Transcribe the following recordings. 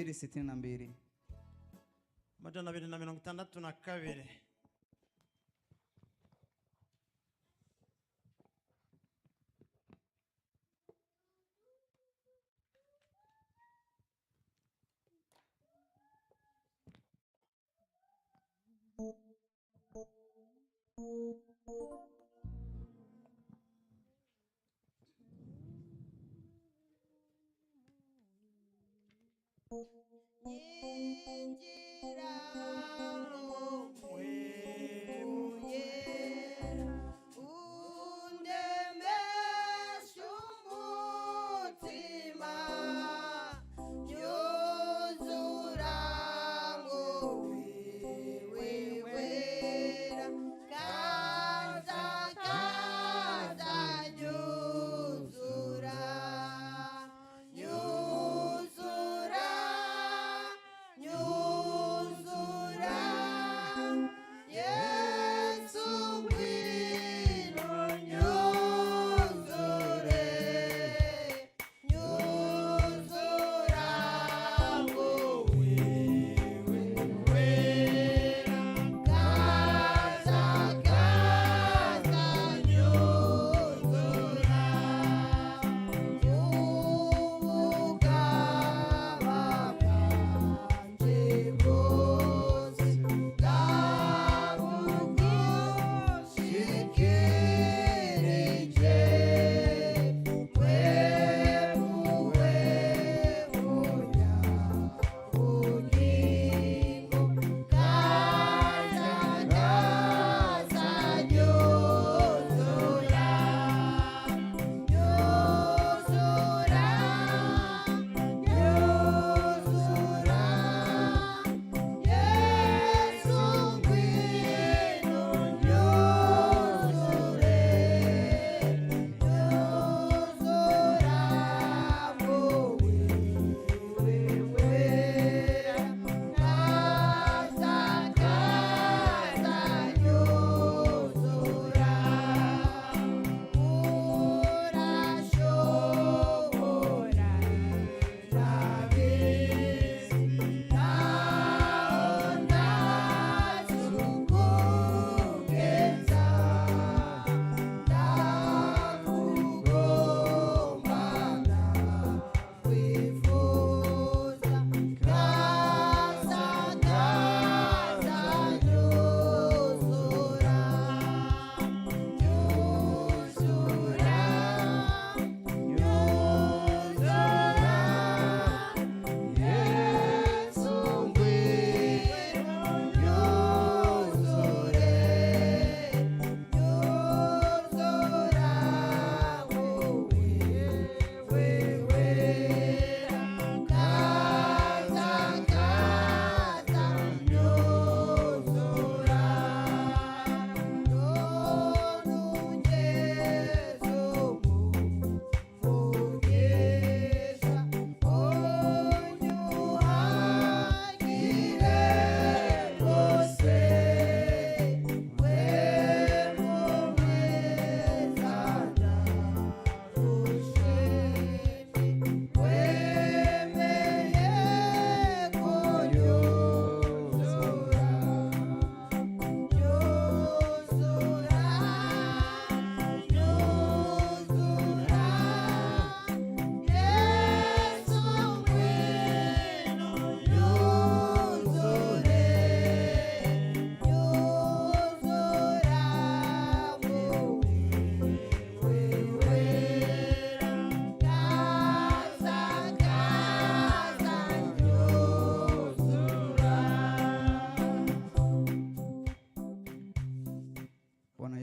262 Majana 262.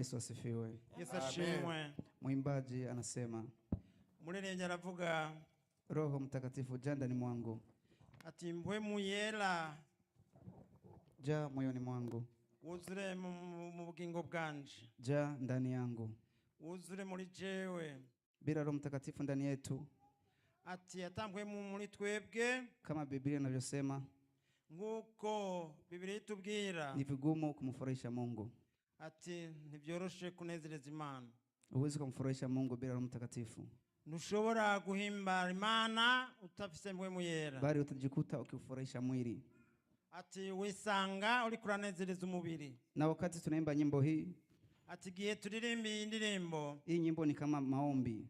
Yesu asifiwe. Yesu ashimwe. Mwimbaji anasema, Mulelenge aravuga, Roho Mtakatifu jaa ndani mwangu. Ati mpwemu yera jaa moyoni mwangu. Wuzure mu bugingo bwanje. Jaa ndani yangu. Wuzure muri jewe. Bila Roho Mtakatifu ndani yetu, ati atambwemu muri twebwe, kama Biblia inavyosema, nguko Biblia itubwira, ni vigumu kumfurahisha Mungu. Ati ntibyoroshe kunezereza Imana. Huwezi kumfurahisha Mungu bila Roho Mtakatifu. ntushobora guhimbara Imana utafise mpwemu yera. bali utajikuta ukifurahisha mwili. Ati wisanga uri kuranezereza umubiri. Na wakati tunaimba nyimbo hii, Ati gihe turirimba iyi ndirimbo, hii nyimbo ni kama maombi.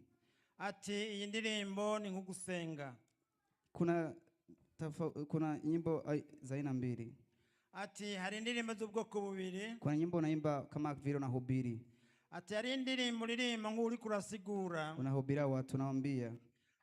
ati iyi ndirimbo ni nkugusenga. Kuna nyimbo za aina mbili. Ati hari indirimbo z'ubwoko bubiri. Kuna nyimbo unaimba kama vile unahubiri. Ati hari indirimbo uririmba nk'uri kurasigura. Unahubiria watu, nawaambia.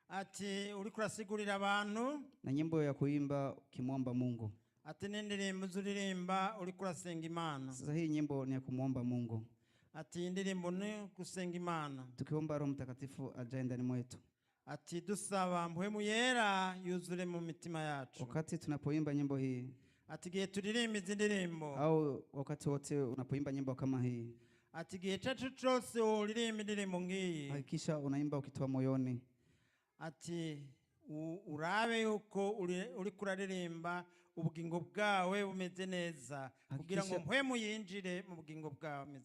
Ati uri kurasigurira abantu. Na nyimbo ya kuimba ukimwomba Mungu. Ati n'indirimbo zuririmba uri kurasenga Imana. Sasa hii nyimbo ni ya kumwomba Mungu. Ati indirimbo ni kusenga Imana. Tukiomba Roho Mtakatifu ajae ndani mwetu. Ati dusaba mpwemu yera yuzure mu mitima yacu. Wakati tunapoimba nyimbo hii, ati gihe turirimba izi ndirimbo, au wakati wote unapoimba nyimbo kama hii, ati gihe cacu cose uririmba indirimbo ngiyi, hakikisha unaimba ukitoa moyoni. Ati urabe yuko uri kuraririmba ubugingo bwawe bumeze neza, kugira ngo mpwemu yinjire mu bugingo bwawe.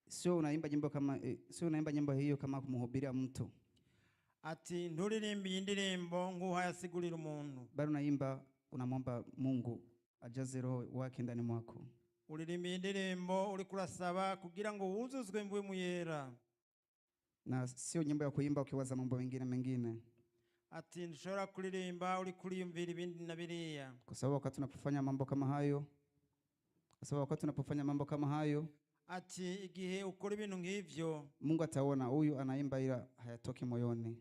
Sio unaimba nyimbo hiyo kama kumhubiria mtu. Ati nturirimba iyi ndirimbo nk'uhayasigurira umuntu, bali unaimba unamwomba Mungu ajaze Roho wake ndani mwako. Uririmba iyi ndirimbo uri kurasaba kugira ngo wuzuzwe mpwemu yera. Na sio nyimbo ya kuimba ukiwaza mambo mengine. Ati nshobora kuririmba uri kuriyumvira ibindi na biriya. Kwa sababu wakati tunapofanya mambo kama hayo, ati igihe ukora ibintu nk'ivyo, Mungu ataona huyu anaimba ila hayatoki moyoni.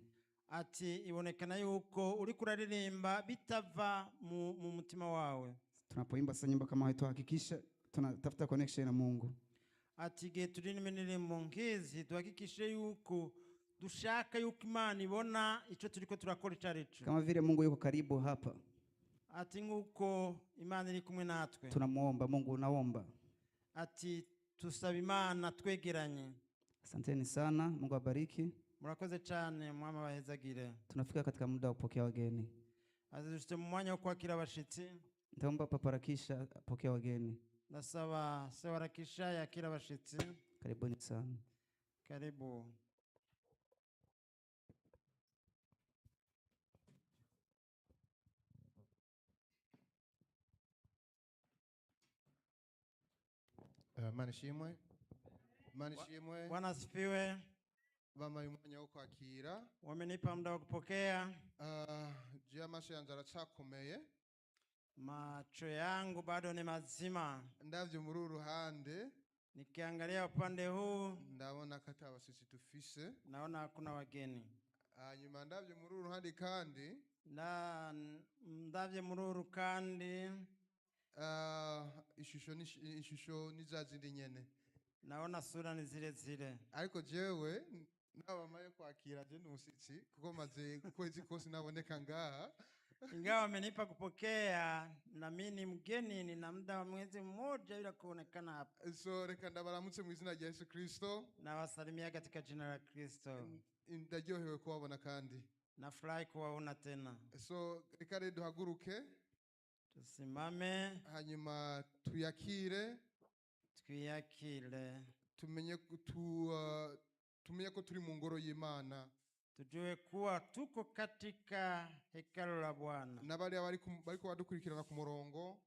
Ati ibonekana yuko uri kuraririmba bitava mu mutima wawe. Tunapoimba sasa nyimbo kama hiyo, tuhakikisha tunatafuta connection na Mungu. Ati igihe turirimba indirimbo nk'izi tuhakikishe yuko dushaka yuko Imana ibona ico turiko turakora icarico. Kama vile Mungu yuko karibu hapa. Ati nguko Imana iri kumwe natwe. Tunamuomba Mungu, naomba. Ati tusaba Imana twegeranye. Asanteni sana, Mungu abariki. Murakoze cyane, mwama bahezagire. Tunafika katika muda wa kupokea wageni. Azishite mu mwanya wo kwakira abashitsi. Nitaomba Papa Rakisha apokea wageni. Nasaba Sewa Rakisha yakira abashitsi. Karibuni sana. Karibu. Manishimwe. Bwana asifiwe. Bampaye umwanya wo kwakira. Wamenipa muda wa kupokea. Je, amaso yanjye aracakomeye. Macho yangu bado ni mazima. Ndavye muri uruhande, nikiangalia upande huu, ndabona ko atabashyitsi dufise. Naona hakuna wageni. Nyuma ndavye muri uruhande kandi, ndavye muri urukandi, ishusho ni za zindi nyene. Naona sura ni zile zile. Ariko jewe nabamaye kwakira je n'umusitsi kuko maze kwezi kose naboneka ngaha. Ingawa amenipa kupokea, na mimi ni mgeni, nina muda wa mwezi mmoja bila kuonekana hapa. So reka ndabaramutse mu izina rya Yesu Kristo. Na wasalimia katika jina la Kristo. Ndaryohewe kubabona kandi. Nafurahi kuwaona tena. So reka rero duhaguruke. Tusimame. Hanyuma tuyakire. Twiyakire. Tumenye ko turi mu ngoro y'Imana. Tujue kuwa tuko katika hekalu la Bwana. Na bali bariko badukurikirana ku murongo,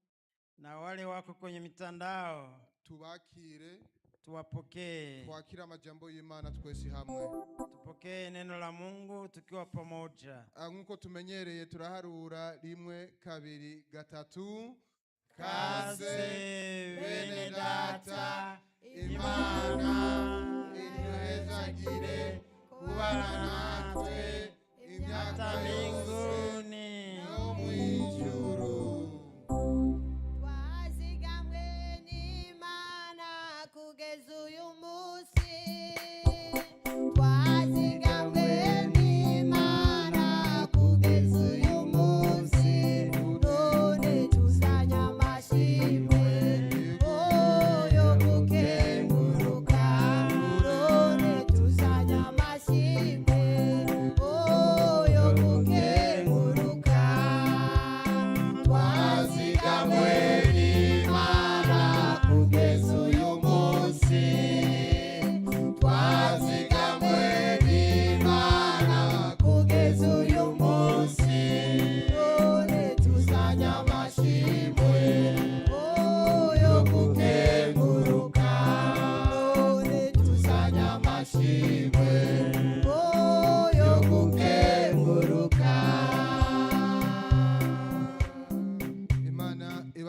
na wale wako kwenye mitandao, tubakire, tuwapokee. Twakira amajambo y'Imana twese hamwe. Tupokee neno la Mungu tukiwa pamoja. Nkuko tumenyereye turaharura 1 2 3. Kaze bene data, Imana iduhezagire kubana natwe imyaka mbinguni no mu ijuru. Twazigamwe n'Imana kugeza uyu munsi. Twazigamwe n'Imana kugeza uyu munsi. None tuzanye amashimwe yo gukenguruka. None tuzanye amashimwe yo gukenguruka.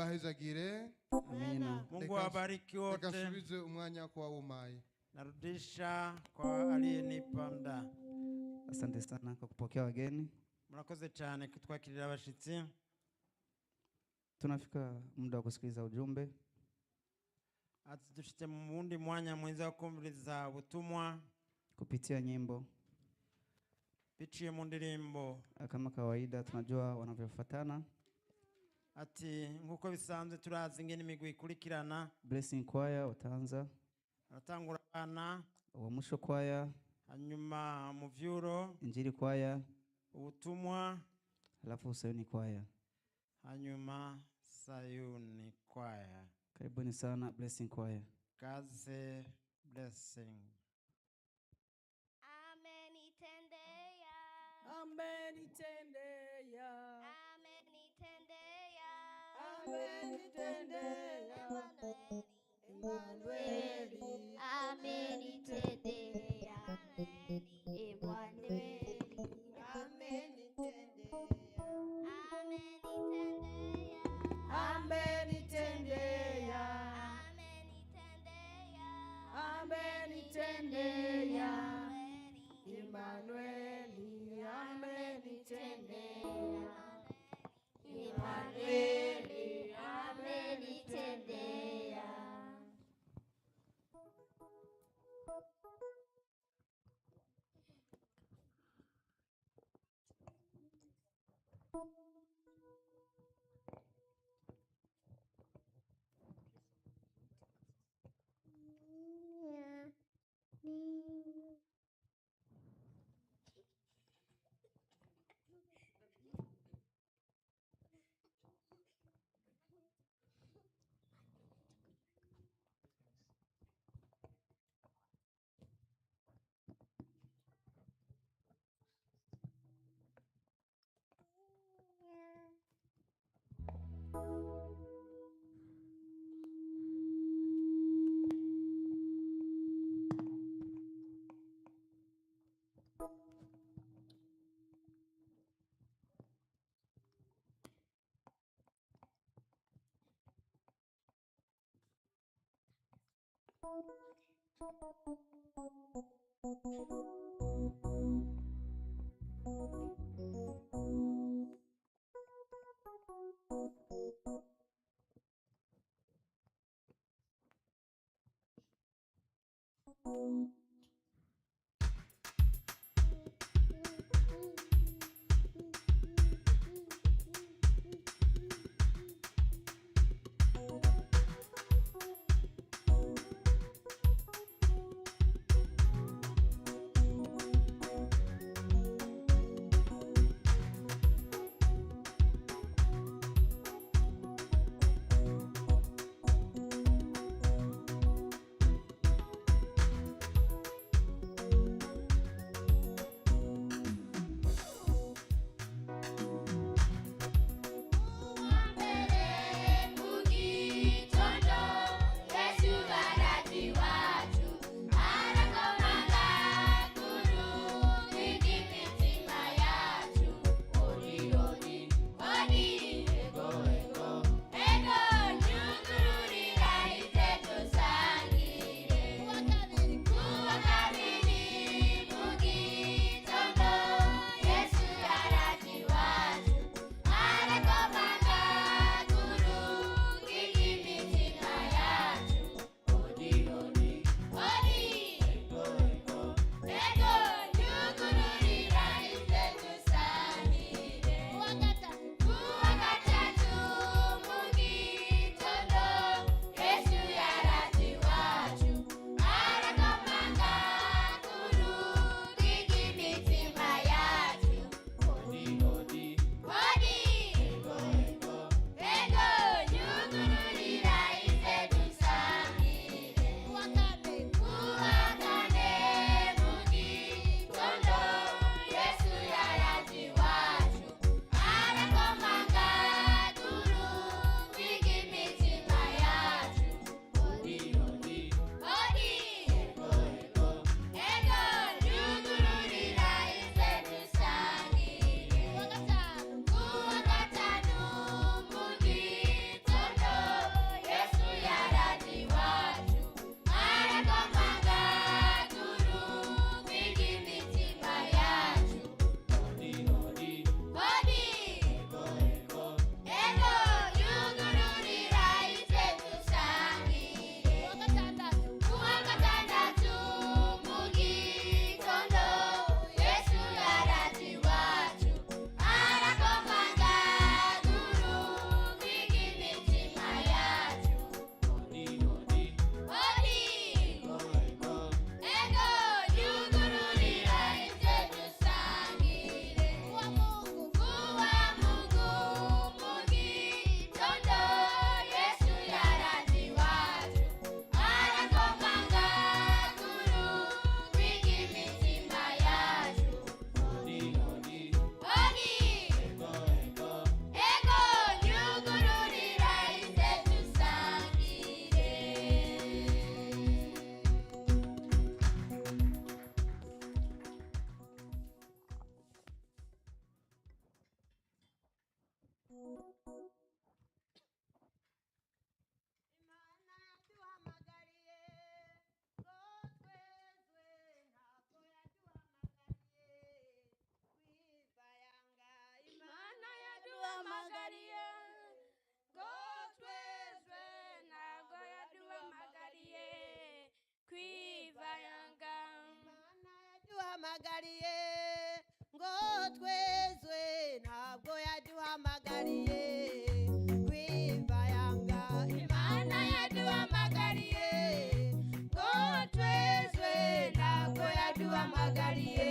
ibahezagire. Amina. Mungu awabariki Reka wote. nsubize umwanya kwa umaye. Narudisha kwa aliyenipa muda. Asante sana kwa kupokea wageni. Murakoze cyane kutwakirira abashitsi. Tunafika muda wa kusikiliza ujumbe. Ati dushite mu wundi mwanya mwiza wo kumviriza ubutumwa Kupitia nyimbo. biciye mu ndirimbo. Kama kawaida tunajua wanavyofuatana. Ati nkuko bisanzwe turazi ingene imigwi ikurikirana. Blessing Choir utaanza. Aratangura abana. Uamsho Choir. Hanyuma Muvyuro. Injili Choir. Ubutumwa. Halafu Sayuni Choir. Hanyuma Sayuni Choir. Karibuni sana Blessing Choir. Kaze Blessing. Amenitendea, Amenitendea, amenitendea, Emmanueli, amenitendea, Emmanueli, amenitendea, amenitendea, Emmanueli, amenitendea, Emmanueli, amenitendea. yaduhamagariye ngo twezwe ntabwo yaduhamagariye kwivayanga Imana yaduhamagariye ngo twezwe ntabwo yaduhamagariye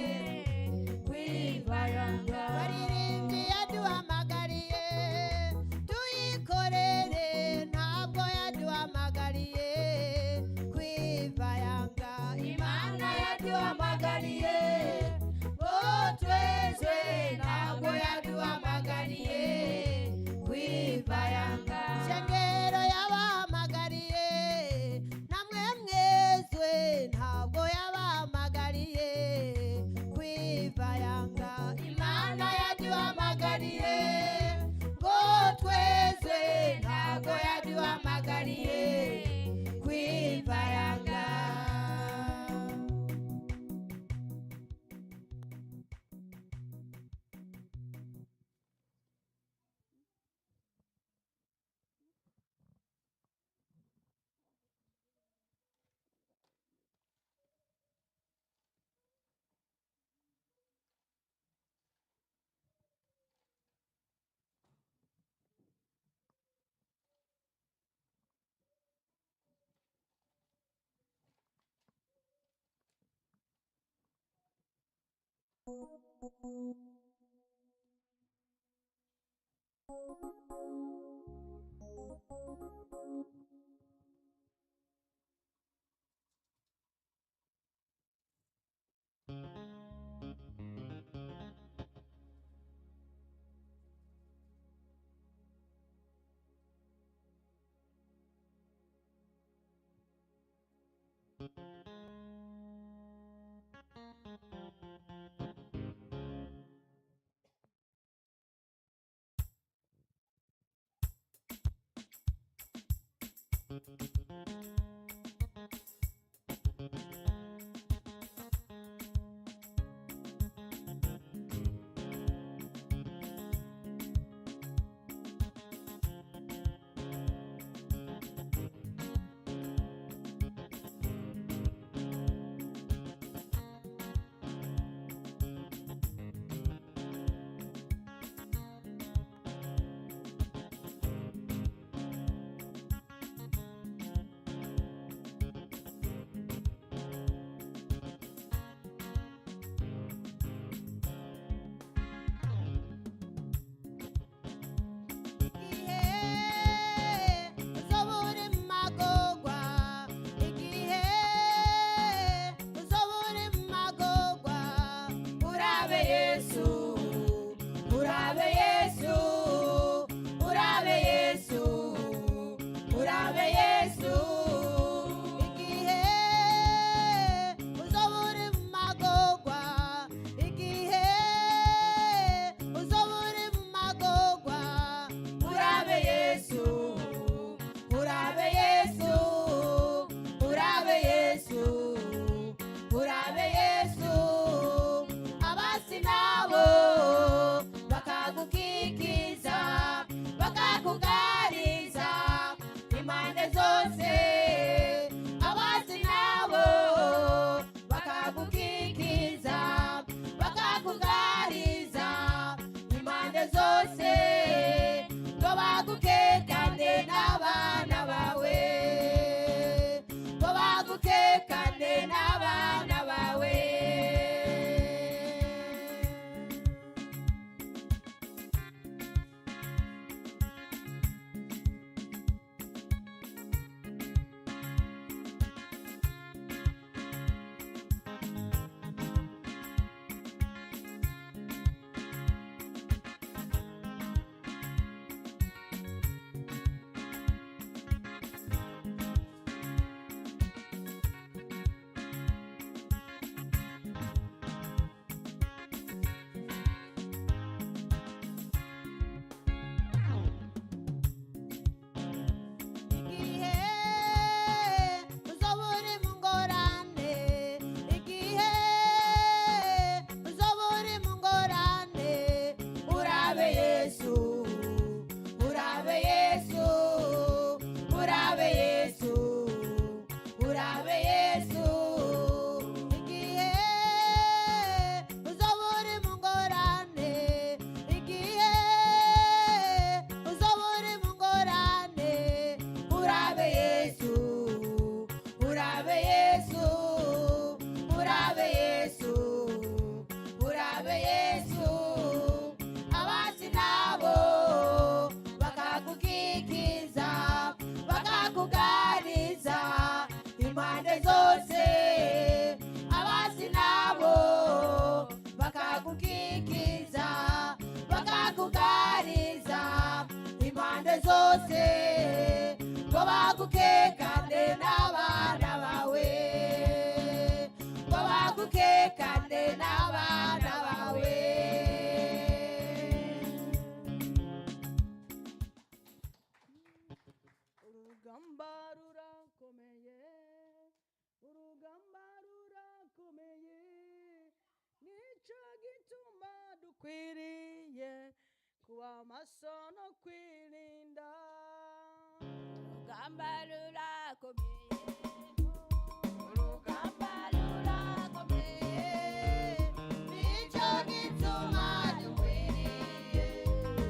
kwivayanga baririmbyi yaduhamagariye tuyikorere ntabwo yaduhamagariye kwivayanga Imana yaduhamagariye ngo twezwe ntabwo yaduhamagariye kwivayanga shengero yabahamagariye namwe mwezwe ntabwo yabahamagariye kwivayanga Imana yaduhamagariye ngo twezwe ntabwo yaduhamagariye kwivayanga urugamba rurakomeye, urugamba rurakomeye, nicyo gituma dukwiriye kuba maso no kwirinda. Urugamba rurakomeye, urugamba rurakomeye, nicyo gituma dukwiriye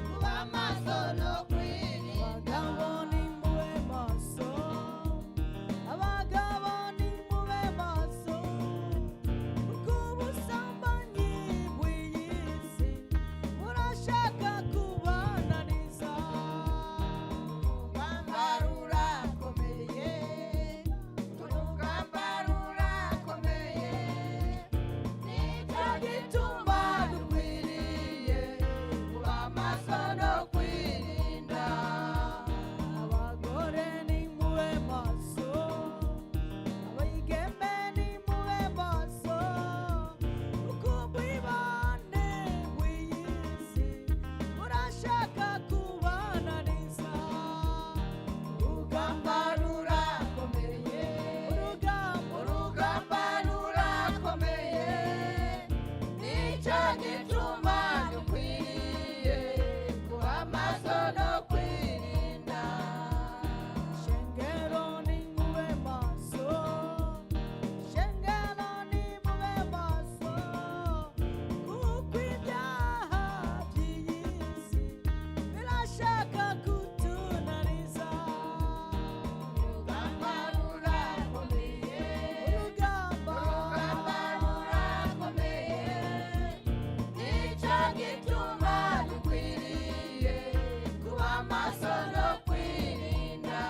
kuba maso no kwirinda. Abagabo nimube maso, abagabo nimube maso, kuko ubusambanyi bw'iyi si burashaka kubananiza. Urugamba rurakomeye, urugamba rurakomeye, nicyo gituma dukwiriye kuba maso no kwirinda. Abagore nimube maso, abigeme nimube maso, kuko ubwibone bw'iyi si burashaka kubananiza. Urugamba rurakomeye, urugamba rurakomeye, nicyo gituma dukwiriye kuba maso no kwirinda. Shengero nimube maso, shengero nimube maso, kuko ibyaha by'iyi si birashaka kutunaniza. Urugamba rurakomeye, urugamba rurakomeye, nicyo gituma dukwiriye kuba maso no kwirinda.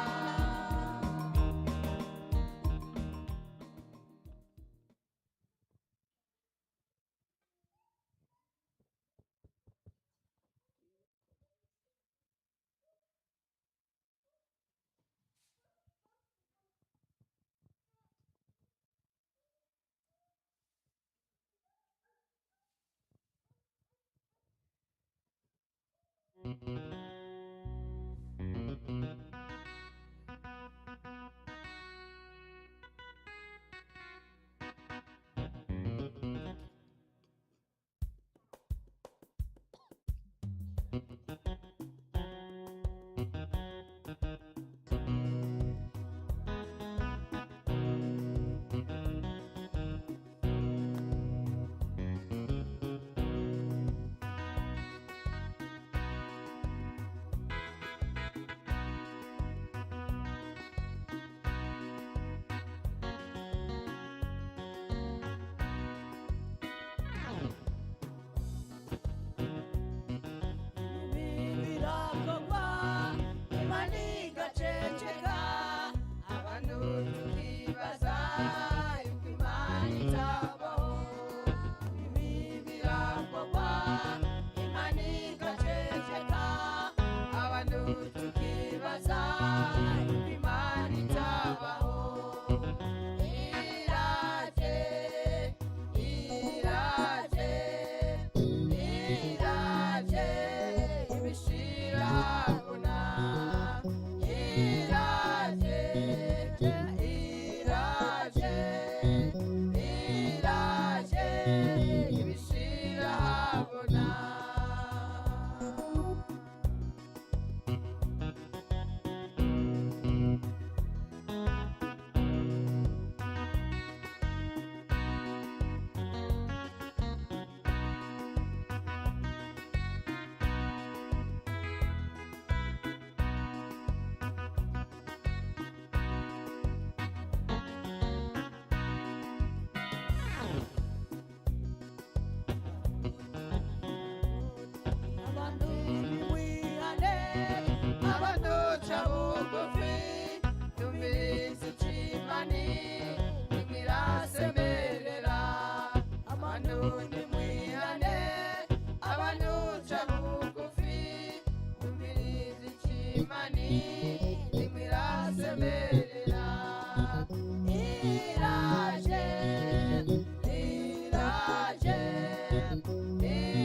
Birakogwa, Imana igaceceka, abantu tukibaza yuko Imana itabaho. Ibi birakogwa, Imana igaceceka, abantu tukibaza yuko Imana itabaho. Iraje, iraje, iraje, ibishira habona. Iraje, iraje, iraje, ibishira habona. Abantu nimwihane, abantu ca bugufi, tumvirize ico Imana iriko irasemerera. Abantu nimwihane, abantu ca bugufi, tumvirize ico Imana iriko irasemerera. Iraje, iraje,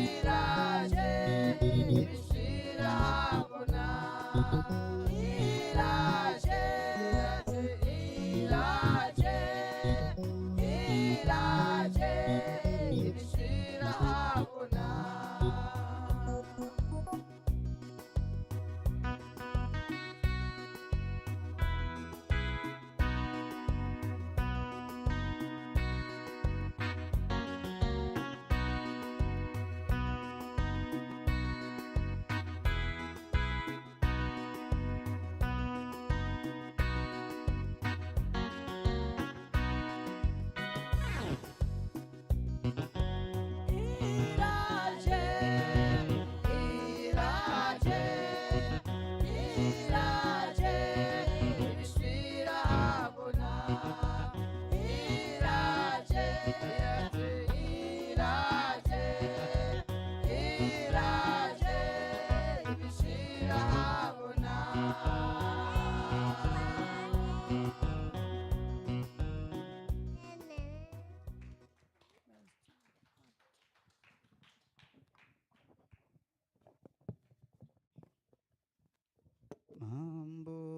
iraje, ibishira habona. Iraje,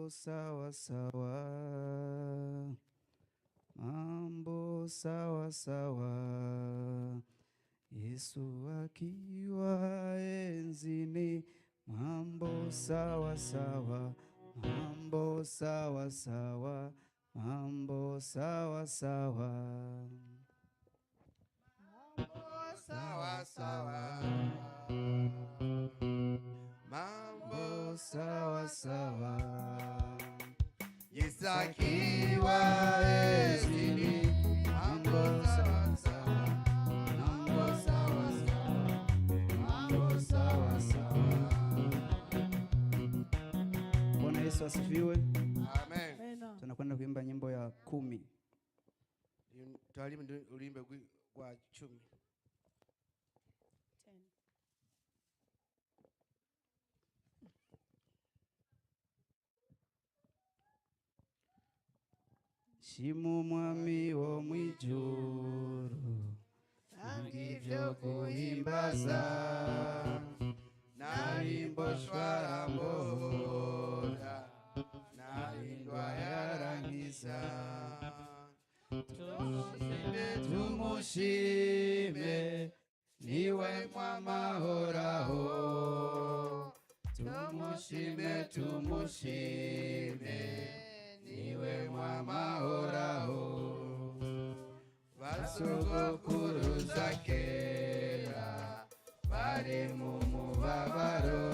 mambo sawa sawa, mambo sawa sawa, Yesu akiwa enzini, mambo sawa sawa, mambo sawa sawa, mambo sawa sawa, Sawa sawa, mambo sawa sawa, Yesu akiwa enzini, mambo sawa sawa, mambo sawa sawa, mambo sawa sawa. Bwana Yesu asifiwe. Amen. Tunakwenda kuimba nyimbo ya 10. Twalimu ulimbe kwa 10. Shimu mwami wo mwijuru, Angivyo kuhimbaza, narimboshwa rambohora, narindwa yarangiza. Tumushime, niwe mwamahoraho. Tumushime, tumushime, niwe mwamahoraho. Basogokuruza kera bari mu mubabaro,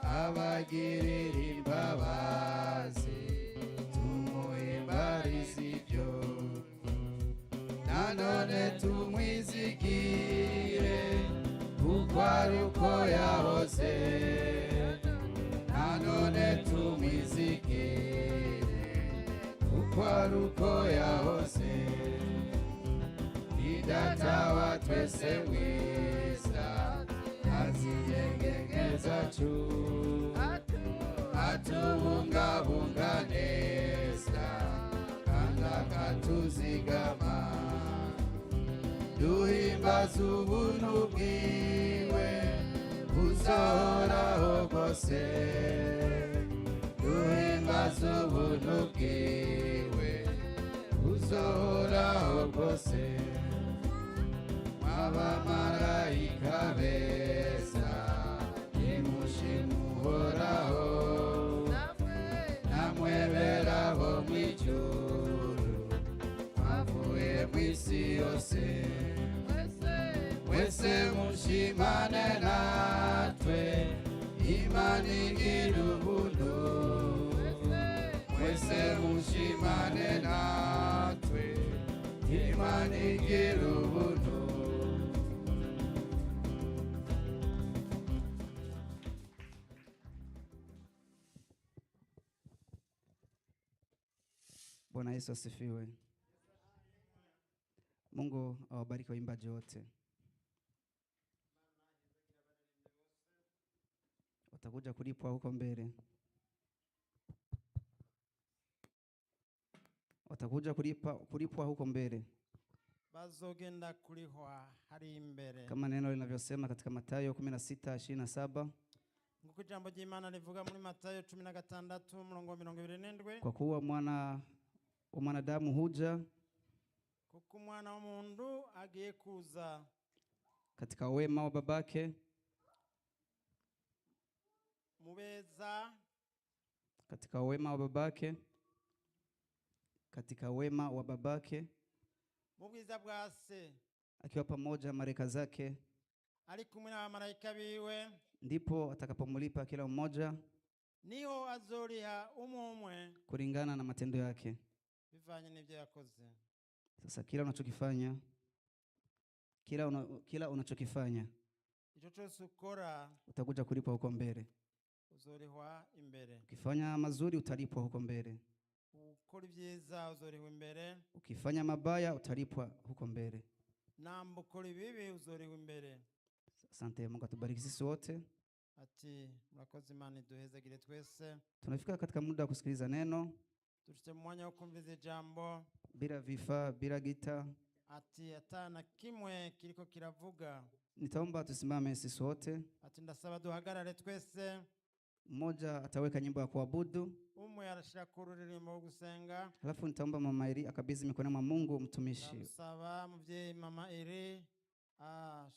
abagirira imbabazi tumuhimbarize ibyo. Nanone tumwizigire kuko ari uko yahoze. Nanone tumwizigire kuko ari uko yahoze. Ni data wa twese mwiza, aziyengenge zacu, atubungabunga neza kandi akatuzigama. Duhimbaze ubuntu bwiwe buzohoraho bwose. Duhimbaze ubuntu bwiwe buzohoraho bwose. Abamarayika beza nimushime Uhoraho, namwe beraho mw'ijuru mwavuye mw'isi yose. Mwese mushimane natwe, Imana igira ubuntu. Mwese mushimane natwe, Imana igira ubuntu. Bwana Yesu asifiwe. Mungu awabariki waimbaji wote. Watakuja kulipwa huko mbele. Watakuja kulipwa huko mbele. Bazogenda kulihwa hari imbere. Kama neno linavyosema katika Mathayo 16:27. Nguko ijambo ry'Imana rivuga muri Matayo 16:27. Kwa kuwa mwanadamu huja Kuko umwana w'umuntu agiye kuza katika wema wa babake, mubeza, katika wema wa babake, katika wema wa babake, mu bwiza bwa se, akiwa pamoja na malaika zake, ari kumwe n'abamarayika biwe, ndipo atakapomlipa kila mmoja niho azoriha umumwe kulingana na matendo yake. bivanye n'ibyo yakoze. Sasa kila unachokifanya Icyo cyose ukora utakuja kulipwa huko mbele. uzorihwa imbere. Ukifanya mazuri utalipwa huko mbele. Ukora ibyiza uzorihwa imbere. Ukifanya mabaya utalipwa huko mbele. Namba ukora ibibi uzorihwa imbere. Asante Mungu atubariki sisi wote. Ati murakoze, Imana iduhezagire twese. Tunafika katika muda wa kusikiliza neno. Dufite mwanya wo kumviza ijambo Bila vifaa, bila gita. ati atana kimwe kiriko kiravuga. Nitaomba tusimame sisi wote. Ati ndasaba duhagarare twese Mmoja ataweka nyimbo ya kuabudu. umwe arashira ku ruririmbo rwo gusenga. Halafu nitaomba Mama Eri akabidhi mikononi mwa Mungu mtumishi. Ndamusaba muvyeyi Mama Eri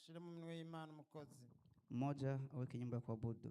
shire mu minwe y'Imana umukozi. Mmoja aweke nyimbo ya kuabudu.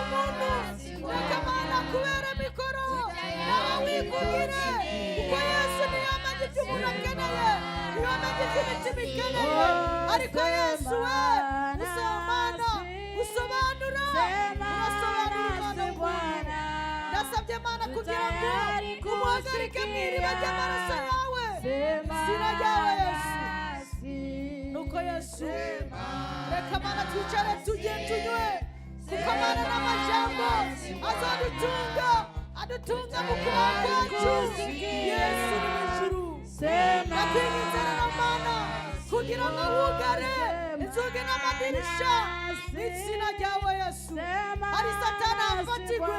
Reka Mana kubera mikoro nawe wikugire kuko Yesu niyo ntibamenye ibyo umuntu akeneye, ntibamenye ibyo imitima ikeneye, ariko Yesu we usomana usobanura urasobanura Imana. Ndasabye Mana kugira ngo umuhagarike mu iriba ry'amaraso yawe, izina ryawe Yesu. Nuko Yesu reka Mana twicare tugiye tunywe, kuko Mana n'amajambo adutunga mu kubaho kwacu. Yesu ni mwijuru, nakwinginze rero Mana kugira ngo wugare inzugi n'amadirisha n'izina ryawe Yesu. Ari Satani afatirwe,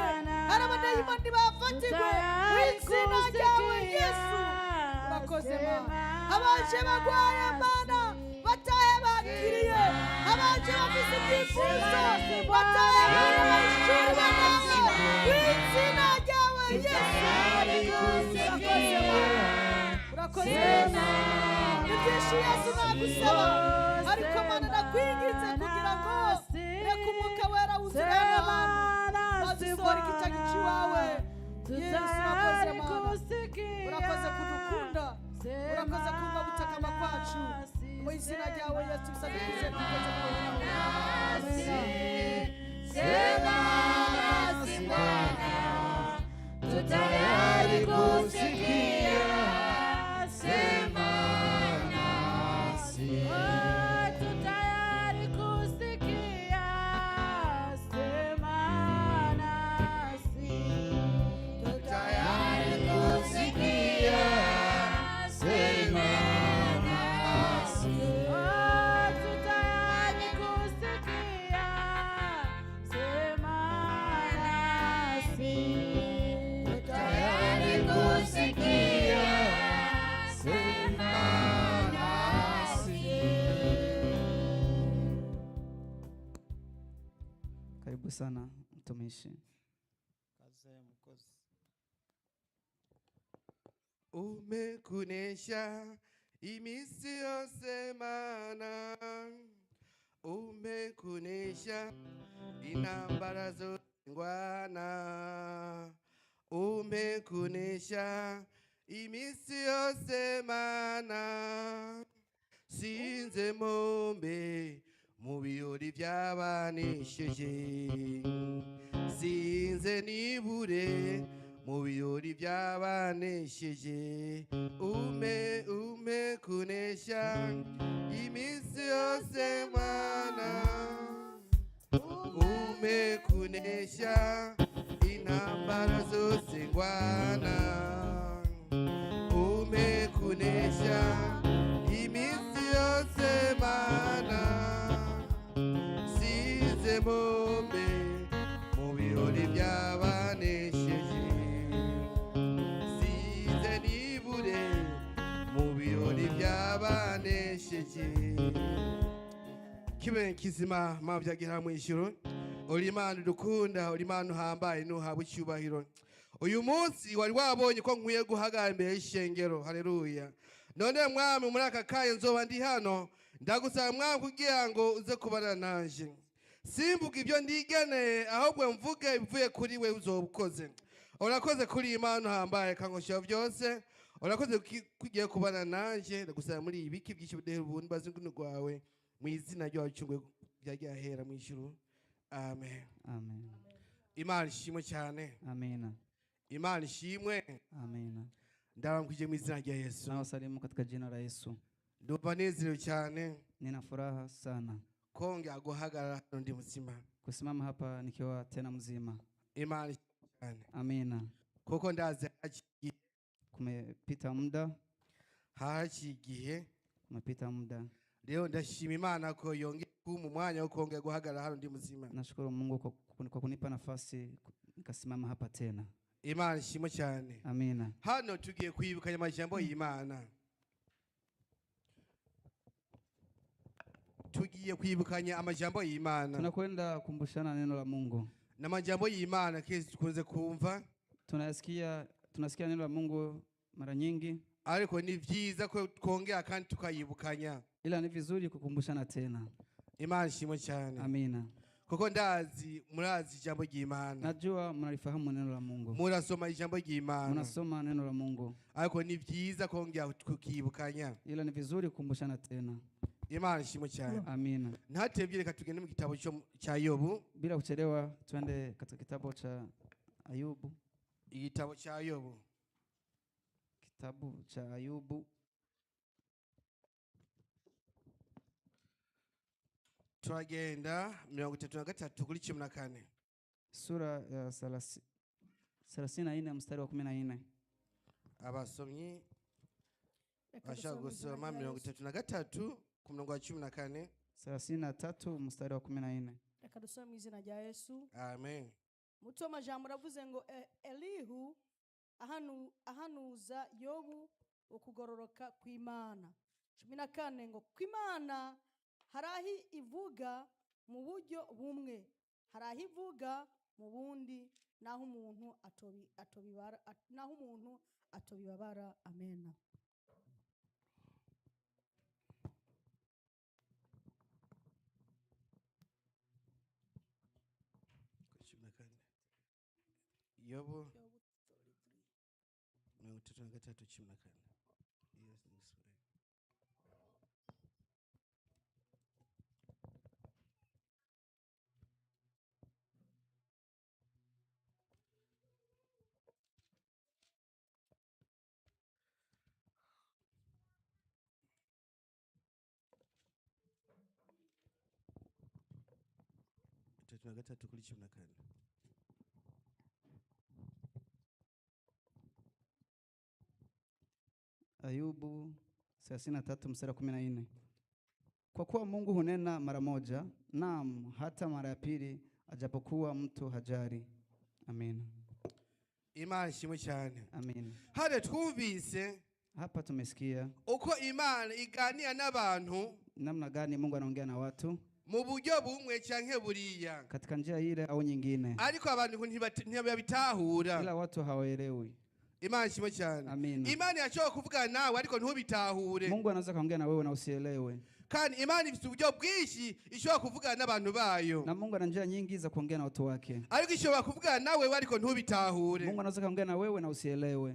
ari abadayimoni bafatirwe n'izina ryawe Yesu. Urakoze Mana. Abaje bagwaye Mana batahe bakiriye, abaje bafise ibyifuzo batahe bayishuri banawe n'izina ryawe Yesu. Urakoze Mana. Ibyinshi Yesu nagusaba, ariko Mana ndakwinginze kugira ngo reka umwuka wera wuzure abantu maze usohore igitagi cy'iwawe. Yesu urakoze Mana, urakoze kudukunda, urakoze kumva gutakama kwacu. Mu izina ryawe Yesu tusabikize kukoze tutayari kusikia, sema nasi. Tutayari kusikia, sema nasi. Tutayari kusikia, sema nasi. Tutayari kusikia, sema nasi. Tutayari kusikia, sema nasi. Karibu sana mtumishi. Kaze mukozi. Umekunesha imisi yose Mana, umekunesha intambara zose ngwana, umekunesha imisi yose Mana, sinze mombe mu birori by'abanesheje, sinze nibure mu birori by'abanesheje. Umekunesha imisi yose Mana, umekunesha intambara zose ngwana, umekunesha imisi yose Mana, sinze mombe mu birori by'abanesheje, sinze nibure mu birori by'abanesheje. Kibe kizima mavyagira mu ijuru, uri Imana dukunda, uri Imana uhambaye nuhabwa icyubahiro. Uyu munsi wari wabonye ko nkwiye guhagarara imbere y'ishengero. Haleluya. None mwami muri aka kanya nzoba ndi hano, ndagusaba mwami kugira ngo uze kubana nanje. Simvuga ibyo ndigeneye, ahubwo mvuge ibivuye kuri we uzobukoze. Urakoze kuri Imana uhambaye kankosha byose. Urakoze kugiye kubana nanje, ndagusaba muri ibiki byinshi budehe ubundi bazingunu rwawe mu izina ryawe cyungwe byagahera mu ijuru. Amen. Amen. Imana ishimwe cyane. Amina. Imana ishimwe. Amina. Ndabanguje mu izina rya Yesu. Na wasalimu katika jina la Yesu. Ndumva nezerewe cyane. Nina furaha sana Konge guhagarara hano ndi muzima. kusimama hapa nikiwa tena mzima. Imana ishimwe cyane. Amina. Kuko ndazi hakigihe. Kumepita muda. Hakigihe. Kumepita muda. Leo ndashima Imana ko yongeye mu mwanya wo konge guhagarara hano ndi muzima. Nashukuru Mungu kwa kunipa nafasi nikasimama hapa tena. Imana ishimwe cyane. Amina. Hano tugiye kwibukanya amajambo y'Imana. Tugiye kwibukanya amajambo y'Imana. Tunakwenda kumbushana neno la Mungu. Na majambo y'Imana kesi tukunze kumva. Tunasikia neno la Mungu mara nyingi. Ariko ni vyiza ko twongera kandi tukayibukanya. Ila ni vizuri kukumbushana tena. Imana ishimwe cyane. Amina. kuko ndazi murazi ijambo ry'Imana. Najua mnalifahamu neno la Mungu. Murasoma ijambo ry'Imana. Mnasoma neno la Mungu. Ariko ni vyiza kongera kukibukanya. Ila ni vizuri kukumbushana tena. Imana ishimwe cyane. Amina. Ntatevye reka tugende mu gitabo cya Yobu. Bila kuchelewa twende katika kitabu cha Ayubu. Igitabo cya Yobu. Kitabu cha Ayubu. Turagenda 33 kuri 14. Sura ya 34 mstari wa 14. Abasomyi Reka bashaka dusome gusoma izina rya Yesu. 33 ku murongo wa 14. 33 mstari wa 14. Reka dusome mu izina rya Yesu. Amen. Muto w'amajambo uravuze ngo Elihu ahanuza Yobu ukugororoka kw'Imana. 14 ngo kw'Imana harahi ivuga mu buryo bumwe, harahi ivuga mu bundi, naho umuntu atobibabara. Amen. Yobu 33:14. Yes, this way. Gatatu kuri 14. Ayubu 33 mstari wa 14. Kwa kuwa Mungu hunena mara moja, naam hata mara ya pili, ajapokuwa mtu hajari. Amen. Imana ishimwe cyane. Amen. Hale twumvise Hapa tumesikia uko Imana iganira n'abantu namna gani Mungu anaongea na watu mu buryo bumwe canke buriya, katika njia ile au nyingine, ariko abantu ntibabitahura. ila watu hawaelewi. Imana ishimwe cyane. Amen. Imana yashobora kuvugana nawe ariko ntubitahure. Mungu anaweza kaongea na wewe na usielewe. Kandi Imana ifite uburyo bwinshi ishobora kuvugana n'abantu bayo, Na Mungu ana njia nyingi za kuongea na watu wake. ariko ishobora kuvugana nawe ariko ntubitahure. Mungu anaweza kaongea na wewe na usielewe.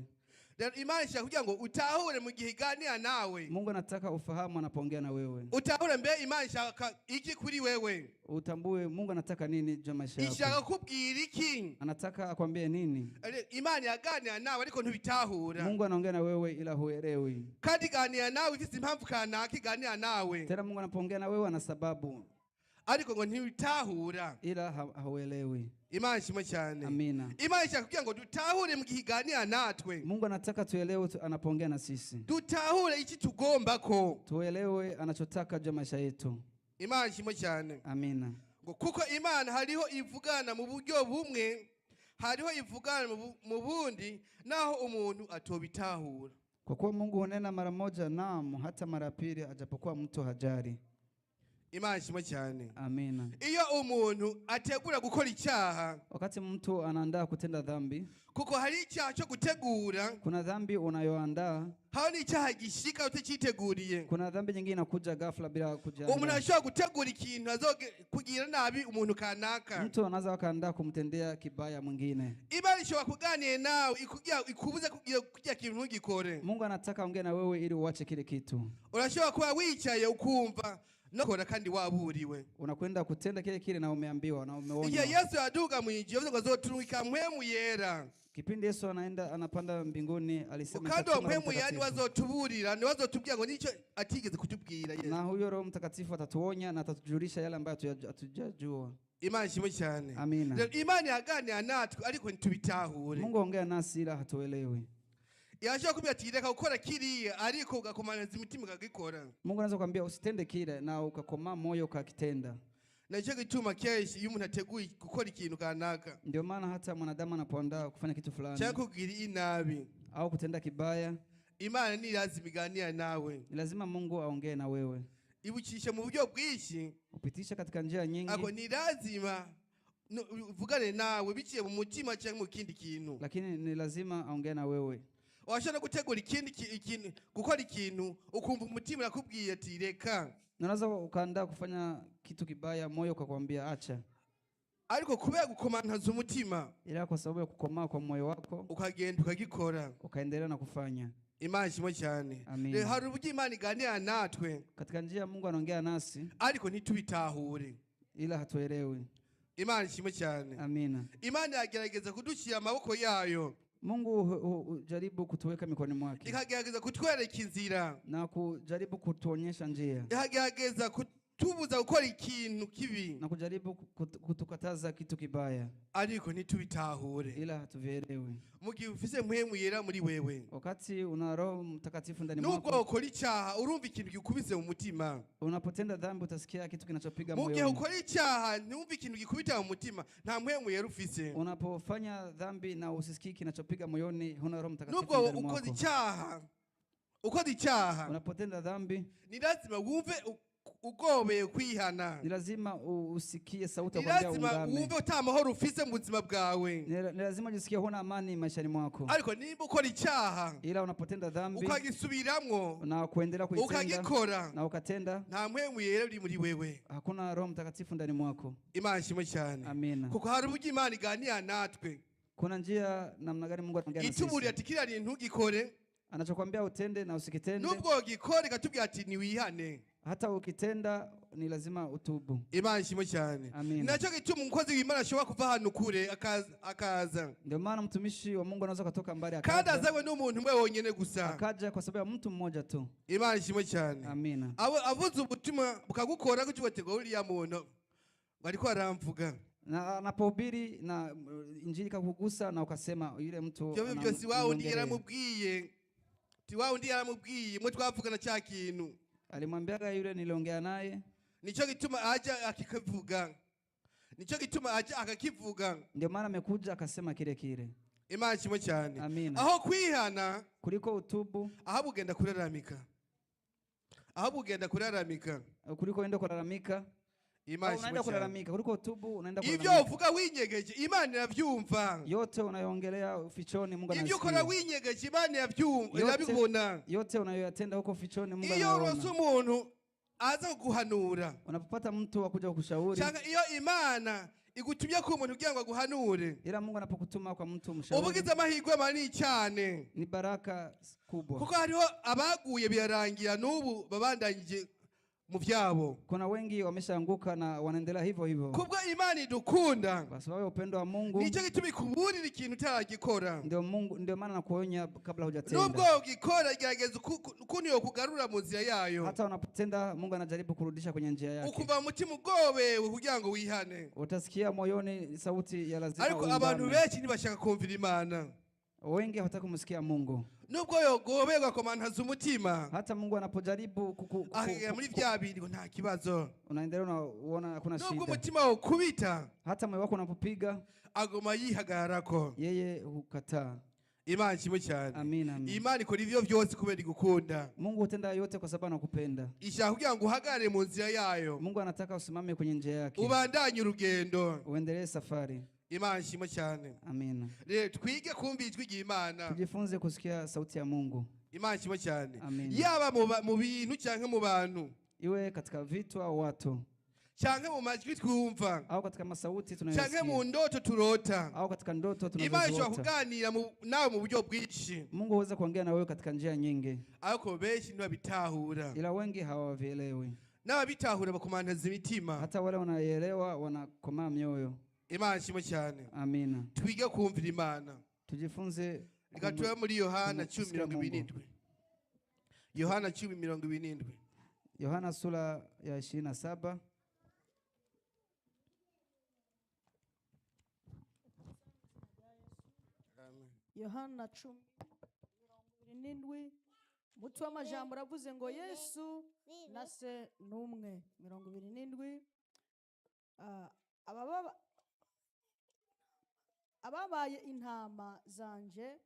Imana ishaka kugira ngo utahure mu gihe iganira nawe. Mungu anataka ufahamu anapoongea na wewe. Utahure mbe Imana ishaka iki kuri wewe. Utambue Mungu anataka nini juu ya maisha yako. Ishaka kubwira iki? Anataka akwambie nini? Imana yaganira nawe ariko ntubitahura. Mungu anaongea na wewe ila huelewi. Kandi iganira nawe ifite impamvu kanaka iganira nawe. Tena Mungu anapoongea na wewe ana sababu, ariko ngo ntibitahura, ila hauelewi. Imana ishimwe cyane. Amina. Imana ishaka kugira ngo dutahure mu gihe iganira natwe. Mungu anataka tuelewe anapoongea na sisi. Dutahure iki tugomba ko. Tuelewe anachotaka juu ya maisha yetu. Imana ishimwe cyane. Amina. Ngo kuko Imana hariho ivugana mu buryo bumwe, hariho ivugana mu bundi, naho umuntu atobitahura. Kwa kuwa Mungu hunena mara moja, naam hata mara pili, ajapokuwa mtu hajari. Imana ishimwe cyane. Amina. Iyo umuntu ategura gukora icyaha, Wakati mtu anaandaa kutenda dhambi, kuko hari icyaha cyo gutegura, kuna dhambi unayoandaa, hao ni icyaha gishika utaciteguriye. kuna dhambi nyingine inakuja ghafla bila kuja. Umuntu ashobora gutegura ikintu kugira nabi umuntu kanaka. Mtu anaweza akaandaa kumtendea kibaya mwingine. Imana ishobora kuganira nawe ikubuza kugira kintu ntugikore. Mungu anataka ongea na wewe ili uache kile kitu. Urashobora kuba wicaye ukumva no kora kandi waburiwe. Unakwenda kutenda kile na umeambiwa na umeona. Igihe Yesu yaduga mu ijuru yavuze ngo azoturungika mpwemu yera. Kipindi Yesu anapanda mbinguni alisema kandi mpwemu yera wazotuburira ni wazotubwira ngo nico atigeze kutubwira Yesu. Na huyo Roho Mtakatifu atatuonya na atatujulisha yale ambayo hatujajua. Imana ishimwe cyane. Amina. Imana yaganira natwe ariko ntitubitahure. Mungu ongea nasi ila hatuelewi. Yashaka kubwira ati reka gukora kiriya ariko ugakomaneza imitima ukagikora. Mungu anaweza kukwambia usitende kile na ukakoma moyo ukakitenda. Na hicho gituma keshi iyo umuntu ateguye gukora ikintu kanaka. Ndio maana hata mwanadamu anapoandaa kufanya kitu fulani cyangwa kugira inabi au kutenda kibaya, Imana ni lazima iganira nawe. lazima Mungu aongee na wewe. Ibucishe mu buryo bwinshi, Upitisha katika njia nyingi. ako ni lazima uvugane nawe biciye mu mutima cyangwa mu kindi kintu. Lakini ni lazima aongee na wewe. Washaka gutegura ikintu gukora ikintu ukumva umutima nakubwiye ati reka. Unaweza ukaandaa kufanya kitu kibaya moyo ukakwambia acha. ariko kubera gukomantaza umutima ila kwa sababu ya kukomaa kwa moyo wako ukagenda ukagikora. ukaendelea na kufanya. Imana ishimwe cyane. Amina. Hari uburyo Imana iganira natwe Katika njia Mungu anaongea nasi ariko ntitubitahure. ila hatuelewi. Imana ishimwe cyane. Amina. Imana yagerageza kudushyira amaboko yayo, Mungu hujaribu kutuweka mikononi mwake ikagerageza kutwereka inzira, na kujaribu kutuonyesha njia, ikagerageza kutubuza gukora ikintu kibi, na kujaribu kutukataza kitu kibaya, ariko ntitubitahure. ila hatuvielewi. Mu gihe ufise mpwemu yera muri wewe, Wakati una Roho Mtakatifu ndani nubwo mwako, ukora icyaha urumva ikintu gikubise mu mutima. unapotenda dhambi utasikia kitu kinachopiga Mu gihe moyoni. ukora icyaha ntumva ikintu gikubita mu mutima, nta mpwemu yera ufise. Unapofanya dhambi na usisikii kinachopiga moyoni, huna Roho Mtakatifu Nubwo ndani ukoze mwako. icyaha, Unapotenda dhambi ni lazima wumve ugobeye kwihana. ni lazima usikie sauti Ni ya kuambia lazima ungame. wumve utamahoro ufise mu buzima bwawe. Ni lazima ujisikie huna amani maishani mwako. Ariko nimba ukora icyaha Ila unapotenda dhambi ukagisubiramwo na kuendelea kuitenda ukagikora, na ukatenda, nta mpwemu yera uri muri wewe. hakuna Roho Mtakatifu ndani mwako. Imana ishimwe cyane. Amina. Kuko hari uburyo Imana iganira natwe, Kuna njia namna gani Mungu anaongea na ituburira sisi? ati kiriya kintu ntugikore, Anachokwambia utende na usikitende, nubwo ugikore ikatubwira ati niwihane. hata ukitenda ni lazima utubu. Imana ishimwe cyane. Amina. Nacyo gituma umukozi w'Imana ashobora kuva ahantu kure akaza, Ndio maana mtumishi wa Mungu anaweza kutoka mbali kandi akaja, azawe n'umuntu umwe wonyene gusa. akaja kwa sababu ya mtu mmoja tu. Imana ishimwe cyane. Amina. Abuze ubutumwa bukagukora kuko ngo uriya muntu bariko aramvuga. Na anapohubiri na injili kakugusa na ukasema yule mtu Ibyo byose wawe ndi yaramubwiye. Ti wawe ndi yaramubwiye mwe twavugana cya kintu. alimwambiaga yule niliongea naye, Nico gituma aja akikivuga. Nico gituma aja akakivuga. ndio maana amekuja akasema kile kile. Imana ishimwe cyane. Amina. Aho kwihana Kuliko utubu, aho bugenda kuraramika. Aho bugenda kuraramika. kuliko uende kulalamika, Imana ishimwe unaenda cyane. kulalamika, kuliko utubu unaenda Ibyo kulalamika. uvuga winyegeje Imana iravyumva. Yote unayoongelea ufichoni Mungu Ibyo ukora anasikia. winyegeje Imana iravyumva, Yote- irabibona. Yote unayoyatenda huko fichoni Mungu Iyo uronse anaona. umuntu aza kuguhanura, Unapopata mtu wa kuja kukushauri, cyangwa iyo Imana igutumye ku muntu kugira ngo aguhanure, ila Mungu anapokutuma kwa mtu uba mshauri, ugize amahirwe manini cyane. ni baraka kubwa. Kuko hariho abaguye birarangira n'ubu babandanyije mu vyabo. Kuna wengi wameshaanguka na wanaendelea hivyo hivyo. Kubwo Imana idukunda, Kwa sababu ya upendo wa Mungu, nicyo gituma ikuburira ikintu utaragikora. ndio maana nakuonya kabla hujatenda. Nubwo ugikora igerageza ukuntu yokugarura mu nzira yayo, Hata unapotenda Mungu anajaribu kurudisha kwenye njia yake. ukuva mu mutima ugobewe kugira ngo wihane. Utasikia moyoni sauti ya lazima Ariko abantu uungame. benshi ntibashaka kumvira Imana. Wengi hawataka kumsikia Mungu. Nubwo yogoberwa komantaza umutima, Hata Mungu anapojaribu akagera muri vya bindi ngo nta kibazo. unaendelea unaona hakuna Nubwo shida. umutima ukubita, Hata moyo wako unapopiga, agoma yihagararako. yeye hukataa. Imana ishimwe cyane. Amina, amina. Imana ikora ivyo vyose kubera igukunda. Mungu hutenda yote kwa sababu anakupenda. Ishaka kugira ngo uhagarare mu nzira yayo, Mungu anataka usimame kwenye njia yake, ubandanye urugendo. uendelee safari. Imana ishimwe cyane. Amina. Rero twige kumva ijwi ry'Imana. Tujifunze kusikia sauti ya Mungu. Imana ishimwe cyane. Amina. Yaba mu bintu cyangwa mu bantu, Iwe katika vitu au watu, cyangwa mu majwi twumva, au katika masauti cyangwa mu tunayoyasikia, ndoto turota. au katika ndoto Imana ishobora tunazoziota. kuganira nawe mu buryo bwinshi, Mungu huweza kuongea na wewe katika njia nyingi, ariko benshi ntibabitahura. ila wengi hawavielewi. N'ababitahura bakomantaza imitima. Hata wale wanaelewa wanakomaa mioyo. Imana ishimwe cyane. Amina. Twige kumvira Imana. Tujifunze Reka tube muri Yohana kumsikia Mungu. 10:27. Yohana 10:27. Yohana sura ya 27. Yohana 10:27 umutwe w'amajambo uravuze ngo Yesu na se n'umwe. 27 ababaye intama zanje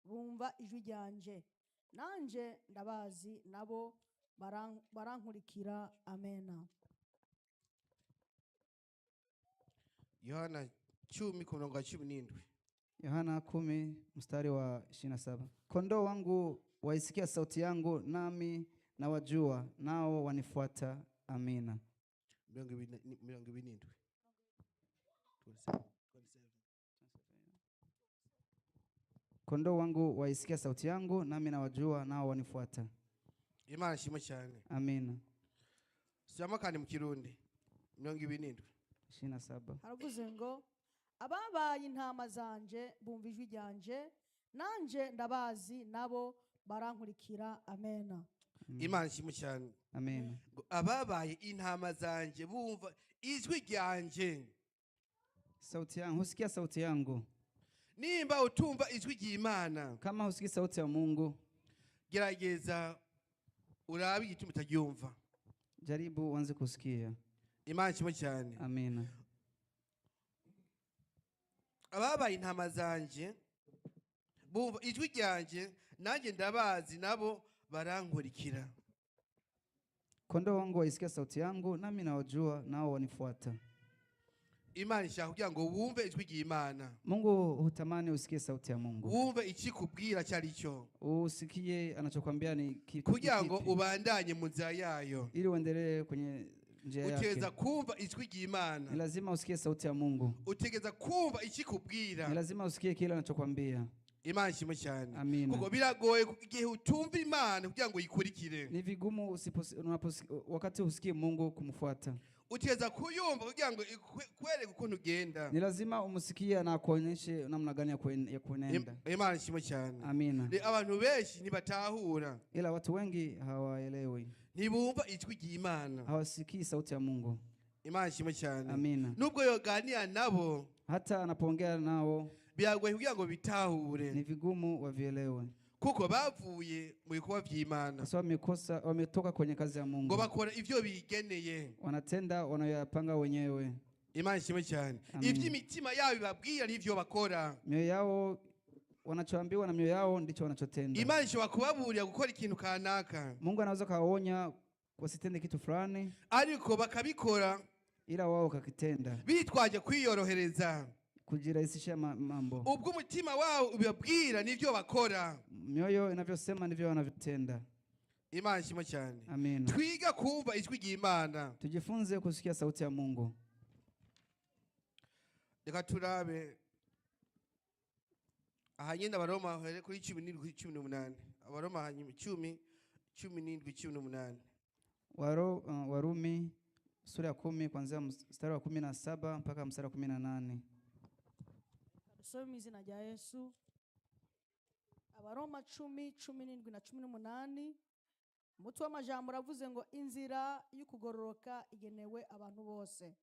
bumva ijwi ryanje, nanje ndabazi nabo barankurikira. Amena. Yohana 10:17. Yohana 10 mstari wa 27. Kondoo wangu waisikia sauti yangu, nami nawajua, nao wanifuata. Amina. 27. Kondoo wangu waisikia sauti yangu, nami nawajua, nao wanifuata. Imana ishimwe cyane. Amina. Siyama kandi mu Kirundi 27. 27. haravuze ngo ababaye intama zanje bumva ijwi ryanje nanje ndabazi nabo barankurikira. Amena. Imana ishimwe cyane. Amina. Ababaye intama zanje bumva ijwi ryanje. Sauti yangu, husikia sauti yangu. Nimba utumva ijwi ry'Imana, Kama husikii sauti ya Mungu, gerageza urabe igituma utagyumva. jaribu uanze kusikia. Imana ishimwe cyane. Amina. Ababaye intama zanje bumva ijwi ryanje nanjye ndabazi nabo barankurikira. Kondoo wangu waisikia sauti yangu, nami nawajua, nao wanifuata. Imana ishaka kugira ngo wumve ijwi ry'Imana. Mungu hutamani usikie sauti ya Mungu. Wumve ikikubwira cyari cyo. Usikie anachokwambia ni kitu. Kugira ngo ubandanye mu nzira yayo. Ili uendelee kwenye njia yake. Utegeza kumva ijwi ry'Imana. Ni lazima usikie sauti ya Mungu. Utegeza kumva ikikubwira. Ni lazima usikie kile anachokwambia. Imana ishimwe cyane. Amina. Kuko biragoye igihe utumva Imana kugira ngo uyikurikire. Ni vigumu wakati usikie Mungu kumfuata. Utegeza kuyumva kugira ngo kwere ukuntu ugenda. Ni lazima umusikie na akuonyeshe namna gani ya kuenenda. Imana ishimwe cyane. Amina. Abantu benshi ntibatahura. Ila watu wengi hawaelewi. Ntibumva ijwi ry'Imana. Hawasikii sauti ya Mungu. Imana ishimwe cyane. Amina. Nubwo yoganira nabo, hata anapoongea nao biragoye kugira ngo bitahure. Ni vigumu wavielewe. Kuko bavuye mu bikorwa by'Imana. Kwa wametoka kwenye kazi ya Mungu. Ngo bakora ivyo bigeneye. Wanatenda wanayoyapanga wenyewe. Imana ishimwe cyane. Ivy'imitima yabo ibabwira n'ivyo bakora. Mioyo yao wanachoambiwa na mioyo yao ndicho wanachotenda. Imana ishobora kubaburira gukora ikintu kanaka. Mungu anaweza kawaonya wasitende kitu fulani, ariko bakabikora ila wao kakitenda. Bitwaje kwiyorohereza. Kujirahisisha mambo. Ubwo umutima wao ubabwira n'ivyo bakora. Mioyo inavyosema ndivyo wanavyotenda. Imana ishimwe cyane. Amina. Twiga kumva ijwi ry'Imana. Tujifunze kusikia sauti ya Mungu. Reka turabe ahanyenda Abaroma here kuri 17:18. Abaroma hanyuma 10:17-18. Warumi sura ya 10 kuanzia mstari wa 17 mpaka mstari wa 18. Dusome izina rya Yesu. Abaroma 10:17-18. Umutwe w'amajambo uravuze ngo inzira y'ukugororoka igenewe abantu bose.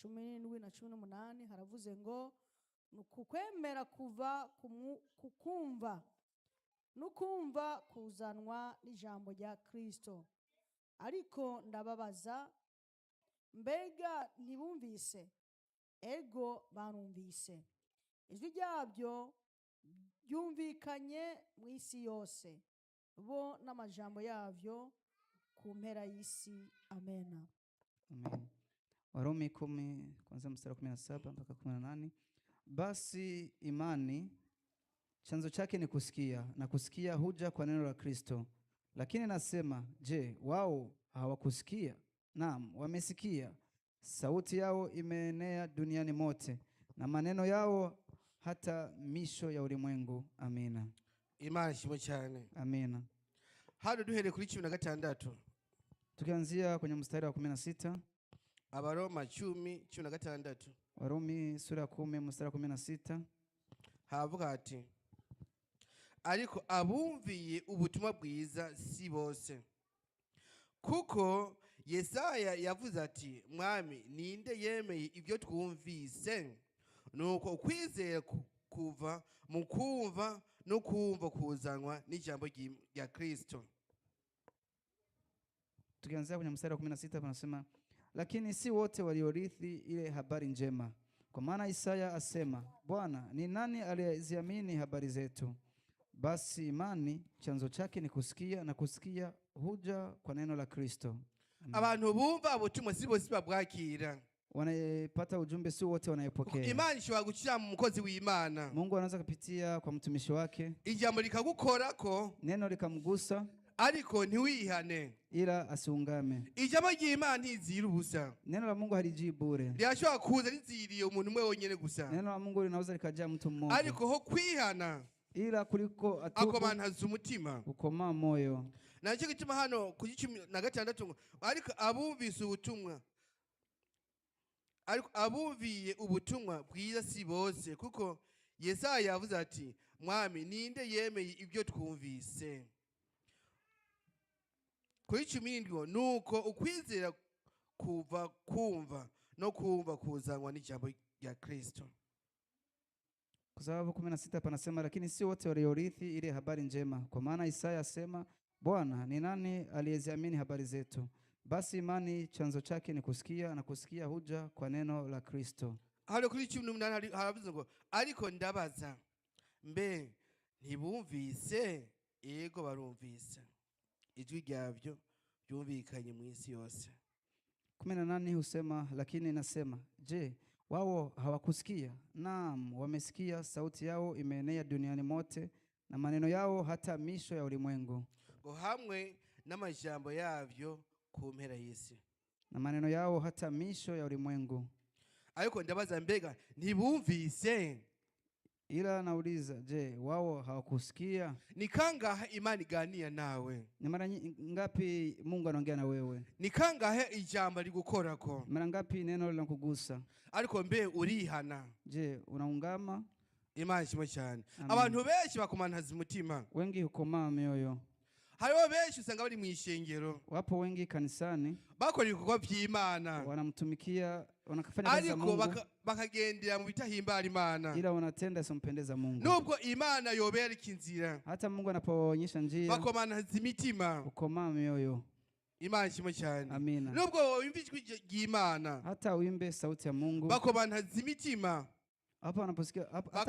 17:18 haravuze ngo nukukwemera kuva kukumva nukumva kuzanwa n'ijambo rya Kristo. Ariko ndababaza, mbega ntibumvise? Ego barumvise. Ijwi ryabyo ryumvikanye mu isi yose, bo n'amajambo yavyo ku mpera y'isi. Amena. Amen. Warumi 10 kuanzia mstari wa 17 mpaka 18. Basi imani chanzo chake ni kusikia, na kusikia huja kwa neno la Kristo. Lakini nasema, je, wao hawakusikia? Naam, wamesikia. Sauti yao imeenea duniani mote, na maneno yao hata misho ya ulimwengu. Amina. Imana ishimwe cyane. Amina. Hano duhere kuri 16. Tukianzia kwenye mstari wa 16. Abaroma 10:16. Warumi sura ya 10 mstari wa 16. Havuga ati, ariko abumviye ubutumwa bwiza si bose. Kuko Yesaya yavuze ati, mwami ninde yemeye ibyo twumvise? Nuko ukwizera kuva mu kumva no kumva kuzanwa n'ijambo rya Kristo. Tukianzia kwenye mstari wa 16 panasema, lakini si wote waliorithi ile habari njema. Kwa maana Isaya asema, Bwana, ni nani aliyeziamini habari zetu? Basi imani chanzo chake ni kusikia, na kusikia huja kwa neno la Kristo. Abantu bumva ubutumwa si bose babwakira. Wanapata ujumbe si wote wanayepokea. Imana ishobora gucira mu mukozi w'Imana. Mungu anaweza kupitia kwa mtumishi wake. Ijambo likagukorako, neno likamgusa, ariko ntiwihane. ila asiungame. Ijambo ry'Imana ntizira ubusa. Neno la Mungu halijii bure. Ryashobora kuza riziriye umuntu umwe wonyene gusa, Neno la Mungu linaweza likajaa mtu mmoja, ariko ho kwihana ila kuliko atubu akomantaza umutima. ukomaa moyo. Nacyo gituma hano ku 16 ngo ariko abumvise ubutumwa, ariko abumviye ubutumwa bwiza si bose, kuko Yesaya yavuze ati mwami ninde yemeye ibyo twumvise. Kuri 17 nuko ukwizera kuva kumva no kumva kuzanwa n'ijambo rya Kristo. Kwa sababu 16 panasema, lakini si wote waliorithi ile habari njema, kwa maana Isaya asema, Bwana, ni nani aliyeziamini habari zetu? Basi imani chanzo chake ni kusikia, na kusikia huja kwa neno la Kristo. Hano kuri 18 haravuze ngo ariko ndabaza, mbe ntibumvise? Yego barumvise, ijwi ryabyo byumvikanye mu isi yose. 18 husema, lakini nasema, je, wao hawakusikia? Naam, wamesikia, sauti yao imeenea duniani mote, na maneno yao hata misho ya ulimwengu. Ngo hamwe n'amajambo yavyo ku mpera y'isi. Na maneno yao hata misho ya ulimwengu. Ariko ndabaza, mbega ntibumvise? Ila nauliza, je, wao hawakusikia? Ni kangahe imani iganira nawe? Ni mara ngapi Mungu anaongea na wewe? Ni kangahe ijambo ligukorako? Mara ngapi neno linakugusa? Ariko mbe urihana? Je, unaungama? Imana ishimwe cyane. Amen. Abantu benshi bakomantaza umutima. Wengi hukomaa mioyo. Hariho benshi usanga bari mu ishengero, Wapo wengi kanisani, bakora ibikorwa by'Imana, wanamtumikia, wanafanya kazi za ariko Mungu, bakagendera mu bitahimbara Imana. ila wanatenda isompendeza Mungu. Nubwo Imana yobereka inzira, Hata Mungu anapoonyesha njia, bakomantaza imitima. hukomaa mioyo. Imana ishimwe cyane. Amina. Nubwo wumva ijwi ry'Imana, Hata uimbe sauti ya Mungu, bakomantaza imitima, hata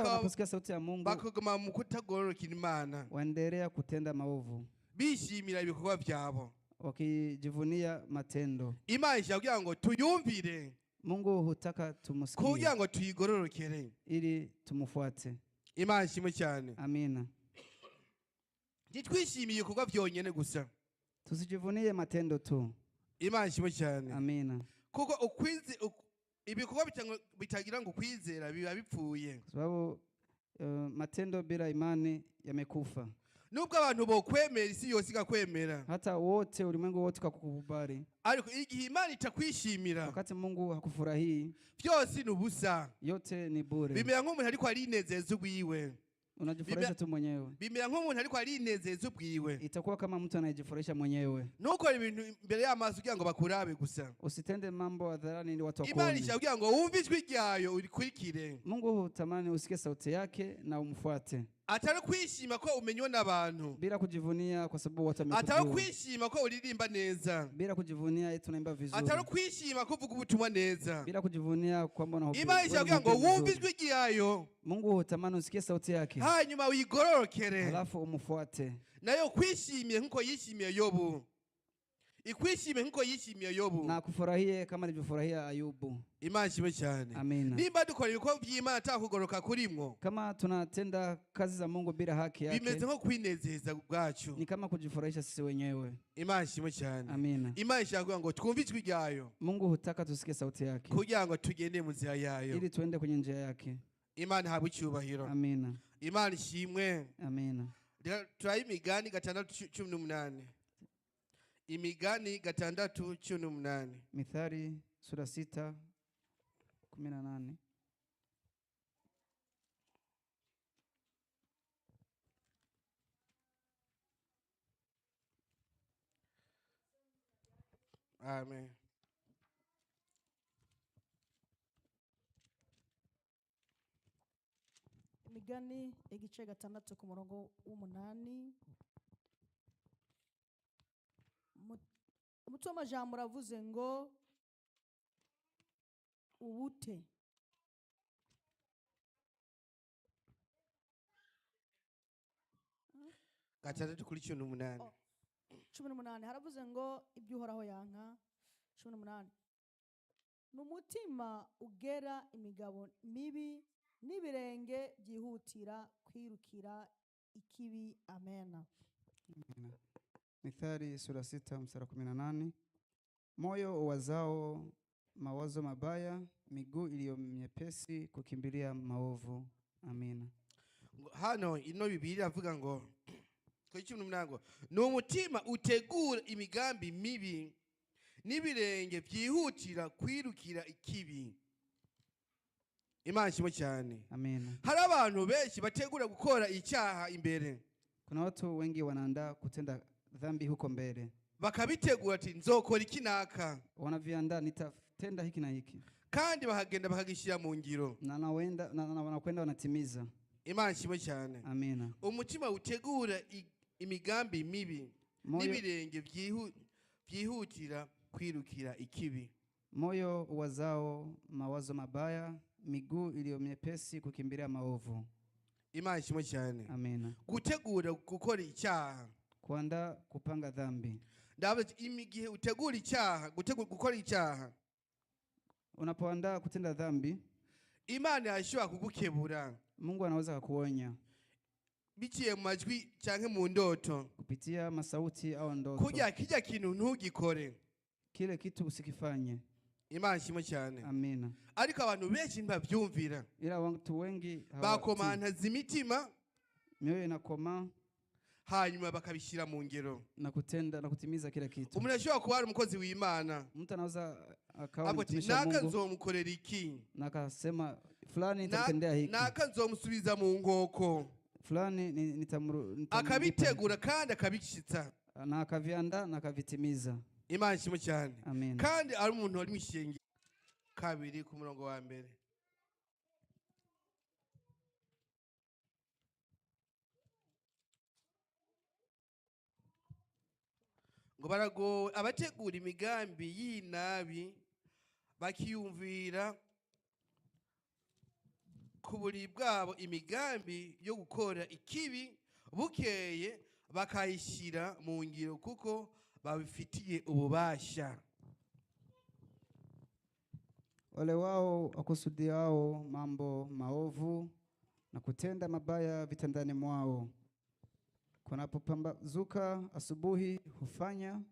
wanaposikia sauti ya Mungu, bakaguma mu kutagororokera Imana, waendelea kutenda maovu, bishimira ibikorwa byabo, wakijivunia matendo. Imana ishaka ngo tuyumvire, Mungu hutaka tumusikie, kugira ngo tuyigororokere, ili tumufuate. Imana ishimwe cyane. Amina. Nitwishimiye ibikorwa byonyene gusa, Tusijivunie matendo tu. Imana ishimwe cyane. Amina. Kuko ibikorwa bitagira ngo kwizera biba bipfuye. Sababu matendo bila imani yamekufa. Nubwo abantu bokwemera isi yose igakwemera, Hata wote ulimwengu wote kakukubali, ariko igihe Imana itakwishimira, wakati Mungu hakufurahii, byose ni ubusa. yote ni bure. Bimera nk'umuntu ariko arinezeza ubwiwe. Unajifurahisha tu mwenyewe. Bimera nk'umuntu ariko arinezeza ubwiwe. Itakuwa kama mtu anayejifurahisha mwenyewe. Nukora ibintu imbere y'amaso kugira ngo bakurabe gusa. Usitende mambo hadharani ili watu Imana wakuone. ishaka kugira ngo wumve ijwi ryayo urikurikire. Mungu hutamani usikie sauti yake na umfuate, Atari kwishima ko umenywa n'abantu, bila kujivunia kwa sababu watu atari wamekujua, kwishima ko uririmba neza, bila kujivunia eti unaimba vizuri, atari kwishima ko uvuga ubutumwa neza. bila kujivunia kwamba unahubiri. Imana ishaka kugira ngo wumve ijwi ryayo, Mungu hutamani usikie sauti yake, hanyuma uyigororokere, halafu umfuate. nayo kwishimiye nkuko yishimiye Yobu, ikwishimiye nkuko yishimiye Yobu, Na kufurahie kama alivyofurahia Ayubu. Imana ishimwe cyane. Amina. Nimba dukora ibikorwa by'Imana atakugoroka kurimwo, Kama tunatenda kazi za Mungu bila haki yake, bimeze nko kwinezeza bwacu. ni kama kujifurahisha sisi wenyewe. Imana ishimwe cyane. Amina. Imana ishaka kugira ngo twumve ijwi ryayo, Mungu hutaka tusikie sauti yake, kugira ngo tugende mu nzira yayo. ili tuende kwenye njia yake. Imana ihabwe icyubahiro. Amina. Imana ishimwe. Amina. Turayi Imigani 6:18. Imigani 6:18. Mithali sura 6:18. Amen. Imigani igice 6 ku murongo w'8. Umutwe w'amajambo uravuze ngo ubute. Gatandatu kuri 18. 18 haravuze ngo ibyo uhoraho yanka. 18 n'umutima ugera imigabo mibi n'ibirenge byihutira kwirukira ikibi. Amen. Mithali sura 6 mstari wa 18. Moyo uwazao mawazo mabaya, miguu iliyo myepesi kukimbilia maovu. Amina. Hano ino Bibiliya iravuga ngo ko 18 ni umutima utegura imigambi mibi n'ibirenge byihutira kwirukira ikibi. Imana ishimwe cyane. Amina. Hari abantu benshi bategura gukora icyaha imbere. Kuna watu wengi wanaandaa kutenda dhambi huko mbele. Bakabitegura ati nzokora iki naka. Wanaviandaa nitatenda hiki na hiki. Kandi bahagenda bakagishira mu ngiro. Na wanakwenda wanatimiza. Imana ishimwe cyane. Amina. Umutima utegura imigambi mibi n'ibirenge byihutira kwirukira ikibi. Moyo uwazao mawazo mabaya, miguu iliyo myepesi kukimbilia maovu. Imana ishimwe cyane. Amina. Gutegura gukora icyaha, kuandaa kupanga dhambi. ndabaza imigihe utegura icyaha, gukora icyaha, unapoandaa kutenda dhambi, Imana yashobora kugukebura. Mungu anaweza kukuonya biciye mu majwi cyangwa mu ndoto, kupitia masauti au ndoto, kugira kijya kintu ntugikore, kile kitu usikifanye. Imana ishimwe cyane. Amina. Ariko abantu benshi ntibabyumvira, ila watu wengi bakomantaza imitima, mioyo inakoma, hanyuma bakabishyira mu ngero na kutenda na kutimiza kile kitu. Umuntu ashobora kuba ari umukozi w'Imana, mtu anaweza akawa mtumishi wa Mungu, naka nzomukorera iki, nakasema fulani nitamtendea hiki, naka nzomusubiza mu nkoko, fulani akabitegura kandi akabishitsa, na akaviandaa na akavitimiza. Imana ishimwe cyane. Amen. Kandi ari umuntu wari mwishenge 2 ku murongo wa mbere. Ngo baragowe abategura imigambi y'inabi bakiyumvira ku buri bwabo imigambi yo gukora ikibi, bukeye bakayishyira mu ngiro kuko babifitiye ububasha. Wale wao wakusudiao mambo maovu na kutenda mabaya vitandani mwao, kunapopambazuka asubuhi hufanya,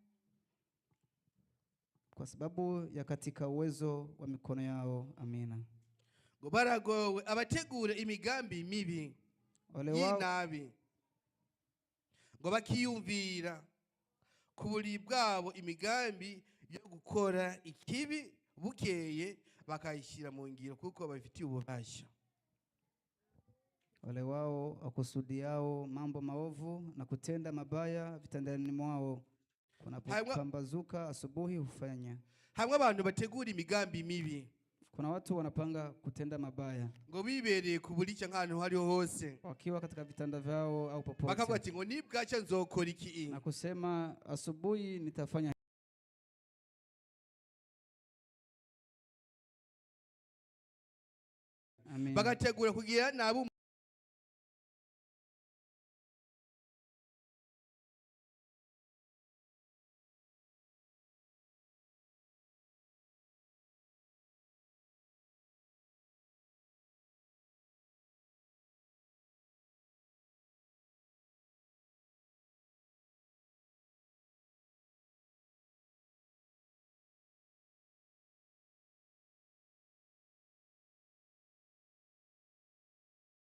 kwa sababu ya katika uwezo wa mikono yao. Amina. Ngo baragowe abategura imigambi mibi y'inabi, ngo bakiyumvira ku buri bwabo imigambi yo gukora ikibi, bukeye bakayishyira mu ngiro kuko babifitiye ububasha. Wale wao wakusudiao mambo maovu na kutenda mabaya vitandani mwao, kunapopambazuka asubuhi hufanya. Hamwe abantu bategura imigambi mibi, kuna watu wanapanga kutenda mabaya, ngo bibereye ku buri cyangano hariho hose, wakiwa katika vitanda vyao au popote, bakavuga ati ngo nibwacha nzokora iki, na kusema asubuhi nitafanya. Amen. Bagategura kugira nabu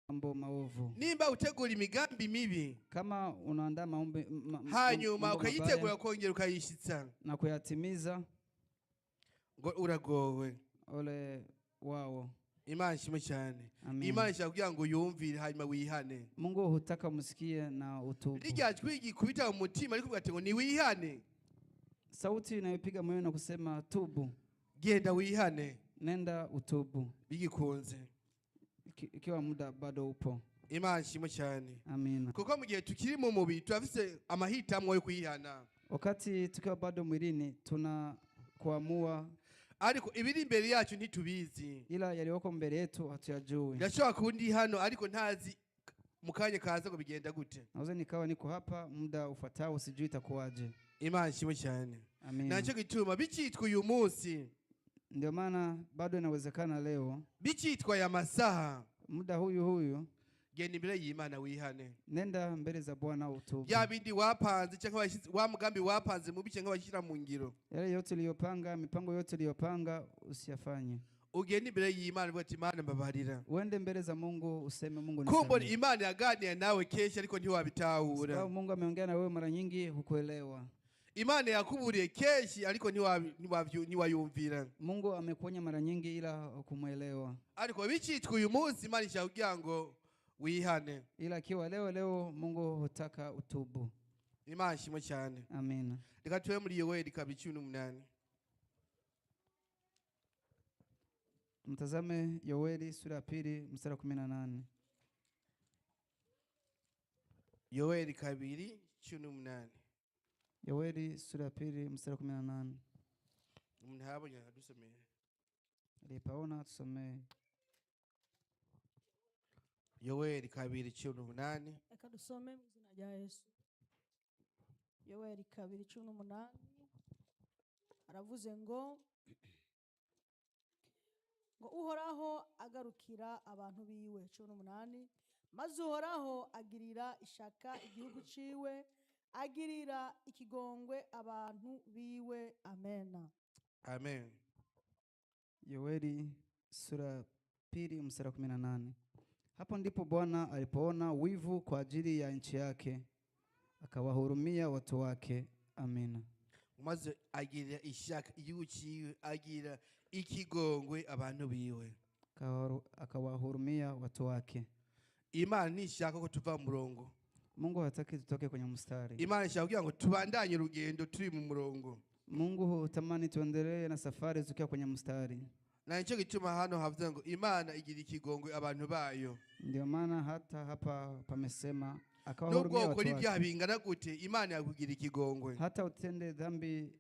mambo maovu. Nimba utegura imigambi mibi, kama unaandaa maombi hanyuma ukayitegura kongera ukayishitsa na kuyatimiza, ngo uragowe. Ole wao. Imana ishimwe cyane. Amen. Imana ishaka ngo yumvire hanyuma wihane. Mungu hutaka musikie na utubu. Rijya twigi kubita mu mutima ariko ugate ngo ni wihane, sauti inayopiga moyo na kusema tubu, genda wihane, nenda utubu, bigikunze ikiwa muda bado upo. Imana ishimwe cyane. Amina. Kuko mu gihe tukiri mu mubiri turafise amahitamwo yo kwihana, wakati tukiwa bado mwilini tuna kuamua, ariko ibiri imbere yacu ntitubizi, ila yalioko mbele yetu hatuyajui. Ndashobora kundi hano ariko ntazi mukanye kaza ngo bigenda gute. Naweza nikawa niko hapa muda ufuatao sijui itakuwaje. Imana ishimwe cyane. Amina. Nacho gituma bicitwa uyu munsi, ndio maana bado inawezekana leo, bicitwa ya masaha, muda huyu genda imbere y'Imana wihane. Nenda mbele za Bwana utubu. Bya bindi wapanze cyangwa wa mugambi wapanze mu bice nk'abashyira mu ngiro. Yale yote uliyopanga, mipango yote uliyopanga usiyafanye. Ugenda imbere y'Imana uvuga ati Imana mbabarira. Uende mbele za Mungu useme Mungu Kumbo nisamehe. Imana yaganira nawe kenshi ariko ntiwabitahura. Sababu Mungu ameongea na wewe mara nyingi hukuelewa. Imana yakuburiye kenshi ariko ntiwayumvira. Mungu amekuonya mara nyingi ila hukumuelewa. Ariko bicitwa uyu munsi Imana ishaka ngo wihane. Ila kiwa leo Mungu hutaka utubu. Imana ishimwe cyane. Amina. Reka tuwe muri Yoweli 18. Mtazame Yoweli sura ya 2 mstari wa 18. Yoweli 2:18. Yoweli sura ya 2 mstari wa 18. Umuntu habonye adusomeye. Alipaona tusomee. Yoweli 2:18. Reka dusome mu izina rya Yesu. Yoweli 2:18 aravuze ngo Uhoraho agarukira abantu biwe. 18 maze Uhoraho agirira ishaka igihugu ciwe, agirira ikigongwe abantu biwe. Amen. Amen. Yoweli sura 2 mstari wa 18. Hapo ndipo Bwana alipoona wivu kwa ajili ya nchi yake, akawahurumia watu wake. Amina. Maze agirira ishaka igihugu ciwe, agira ikigongwe abantu biwe, akawahurumia watu wake. Imana nishaka ko tuva mu murongo. Mungu hataki tutoke kwenye mstari. Imana ishaka kugira ngo tubandanye urugendo turi mu murongo. Mungu hutamani tuendelee na safari tukiwa kwenye mstari. Na nicyo gituma hano havuze ngo Imana igira ikigongwe abantu bayo. Ndio maana hata hapa pamesema akawahurumia watu wake. Nubwo bingana gute Imana yakugira ikigongwe. Hata utende dhambi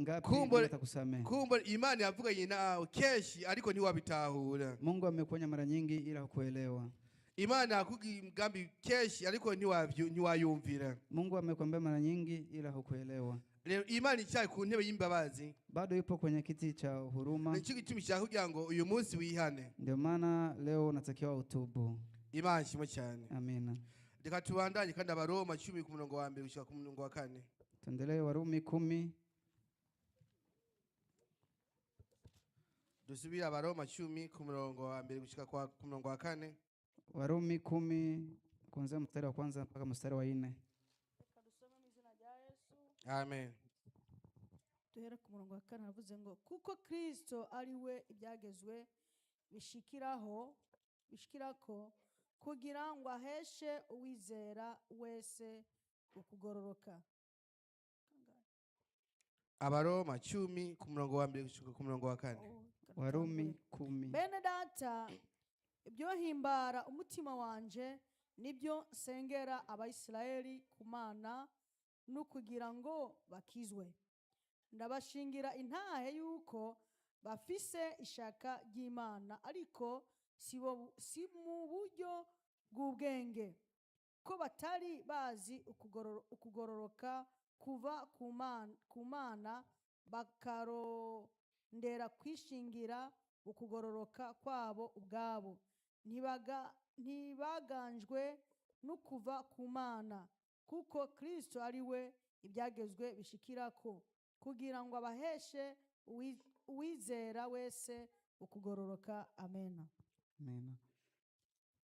ngapi atakusamehe. Kumbo Imana yavuganye nawe keshi ariko ntiwabitahura. Mungu amekuonya mara nyingi ila hukuelewa. Imana yakugira imigambi keshi ariko ntiwayumvira. Mungu amekwambia mara nyingi ila hukuelewa. Leo Imana icyaye ku ntebe y'imbabazi, bado yupo kwenye kiti cha huruma. Nicyo gituma ishaka kugira ngo uyu munsi wihane. Ndio maana leo unatakiwa utubu. Imana ishimwe cyane. Amina. Reka tubandanye kandi Abaroma 10 ku murongo wa 2 gushika ku murongo wa 4. Tuendelee Warumi 10. Dusubira Abaroma 10 ku murongo wa 2 gushika ku murongo wa 4. Warumi 10 kuanzia mstari wa kwanza mpaka mstari wa 4. Reka dusome mu izina rya Yesu. Amen. Duhere ku murongo wa 4 aravuze ngo kuko Kristo ari we ibyagezwe bishikirako kugira ngo aheshe uwizera wese ukugororoka. Abaroma 10 ku murongo wa 2 gushika ku murongo wa 4. Warumi 10. Bene data, ibyo himbara umutima wanje nibyo sengera abayisirayeli kumana no kugira ngo bakizwe. Ndabashingira intahe yuko bafise ishaka ry'Imana ariko si mu buryo bw'ubwenge, ko batari bazi ukugororoka kuva ku Mana bakarondera kwishingira ukugororoka kwabo ubwabo. Ntibaganjwe no kuva ku Mana, kuko Kristo ari we ibyagezwe bishikirako kugira ngo abaheshe uwizera wese ukugororoka. Amen. Amen.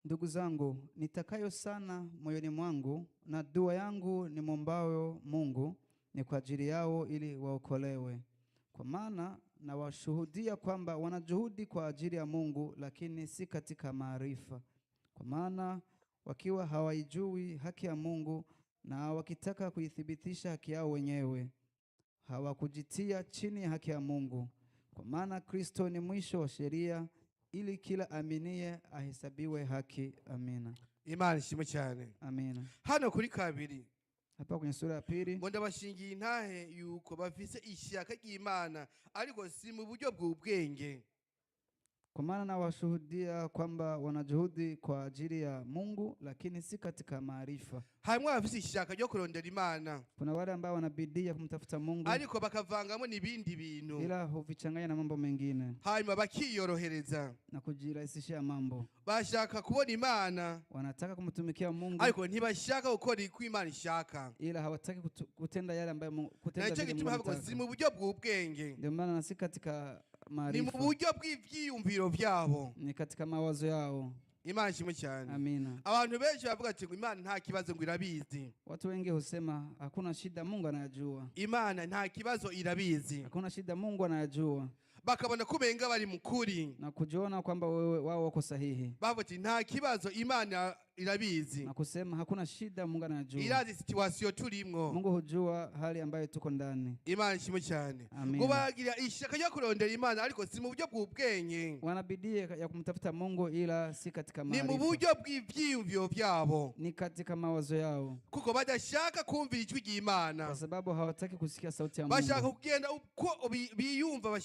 Ndugu zangu, nitakayo sana moyoni mwangu na dua yangu ni mombayo Mungu ni kwa ajili yao ili waokolewe. Kwa maana na washuhudia kwamba wanajuhudi kwa ajili ya Mungu lakini si katika maarifa. Kwa maana wakiwa hawaijui haki ya Mungu na wakitaka kuithibitisha haki yao wenyewe, hawakujitia chini ya haki ya Mungu. Kwa maana Kristo ni mwisho wa sheria ili kila aminie ahesabiwe haki. Amina. Imana ishimwe cyane. Amina. Hano kuri 2 hapa kwenye sura ya 2 ngo ndabashingiye intahe yuko bafise ishaka ry'Imana ariko si mu buryo bw'ubwenge. Kwa maana nawashuhudia kwamba wanajuhudi kwa ajili ya Mungu, lakini si katika maarifa. harimwo abafise ishaka ryo kurondera Imana Kuna wale ambao wana bidii ya kumtafuta Mungu, ariko bakavangamo n'ibindi bintu ila huvichanganya na mambo mengine hanyuma bakiyorohereza, na kujirahisishia mambo. bashaka kubona Imana Wanataka kumtumikia Mungu, ariko ntibashaka gukora iko Imana ishaka. ila hawataki kutenda yale ambayo kutenda Naco vile gituma Mungu havuga si anataka. mu buryo bw'ubwenge, Ndio maana nasi katika ni mu maarifa, buryo bw'ivyiyumviro vyabo. ni katika mawazo yao. Imana ishimwe cyane. Amina. Abantu benshi bavuga ati ngo Imana nta kibazo ngo irabizi. Watu wengi husema hakuna shida, Mungu anayajua. Imana nta kibazo irabizi, Hakuna shida, Mungu anayajua, bakabona kubenga bari mukuri, na kujiona kwamba wao wako sahihi, bavuga ati nta kibazo Imana irabizi, na kusema hakuna shida, Mungu anayajua. irazi situation turimwo. Mungu hujua hali ambayo tuko ndani. Imana ishimwe cyane. Amina. Ngo bagira ishaka ryo kurondera Imana ariko si mu buryo bw'ubwenge, Wana bidii ya kumtafuta Mungu, ila si katika ni mu maarifa, buryo bw'ivyiyumviro vyabo, ni katika mawazo yao, kuko badashaka kumvira ijwi ry'Imana, kwa sababu hawataki kusikia sauti ya bashaka Mungu. kugenda uko biyumva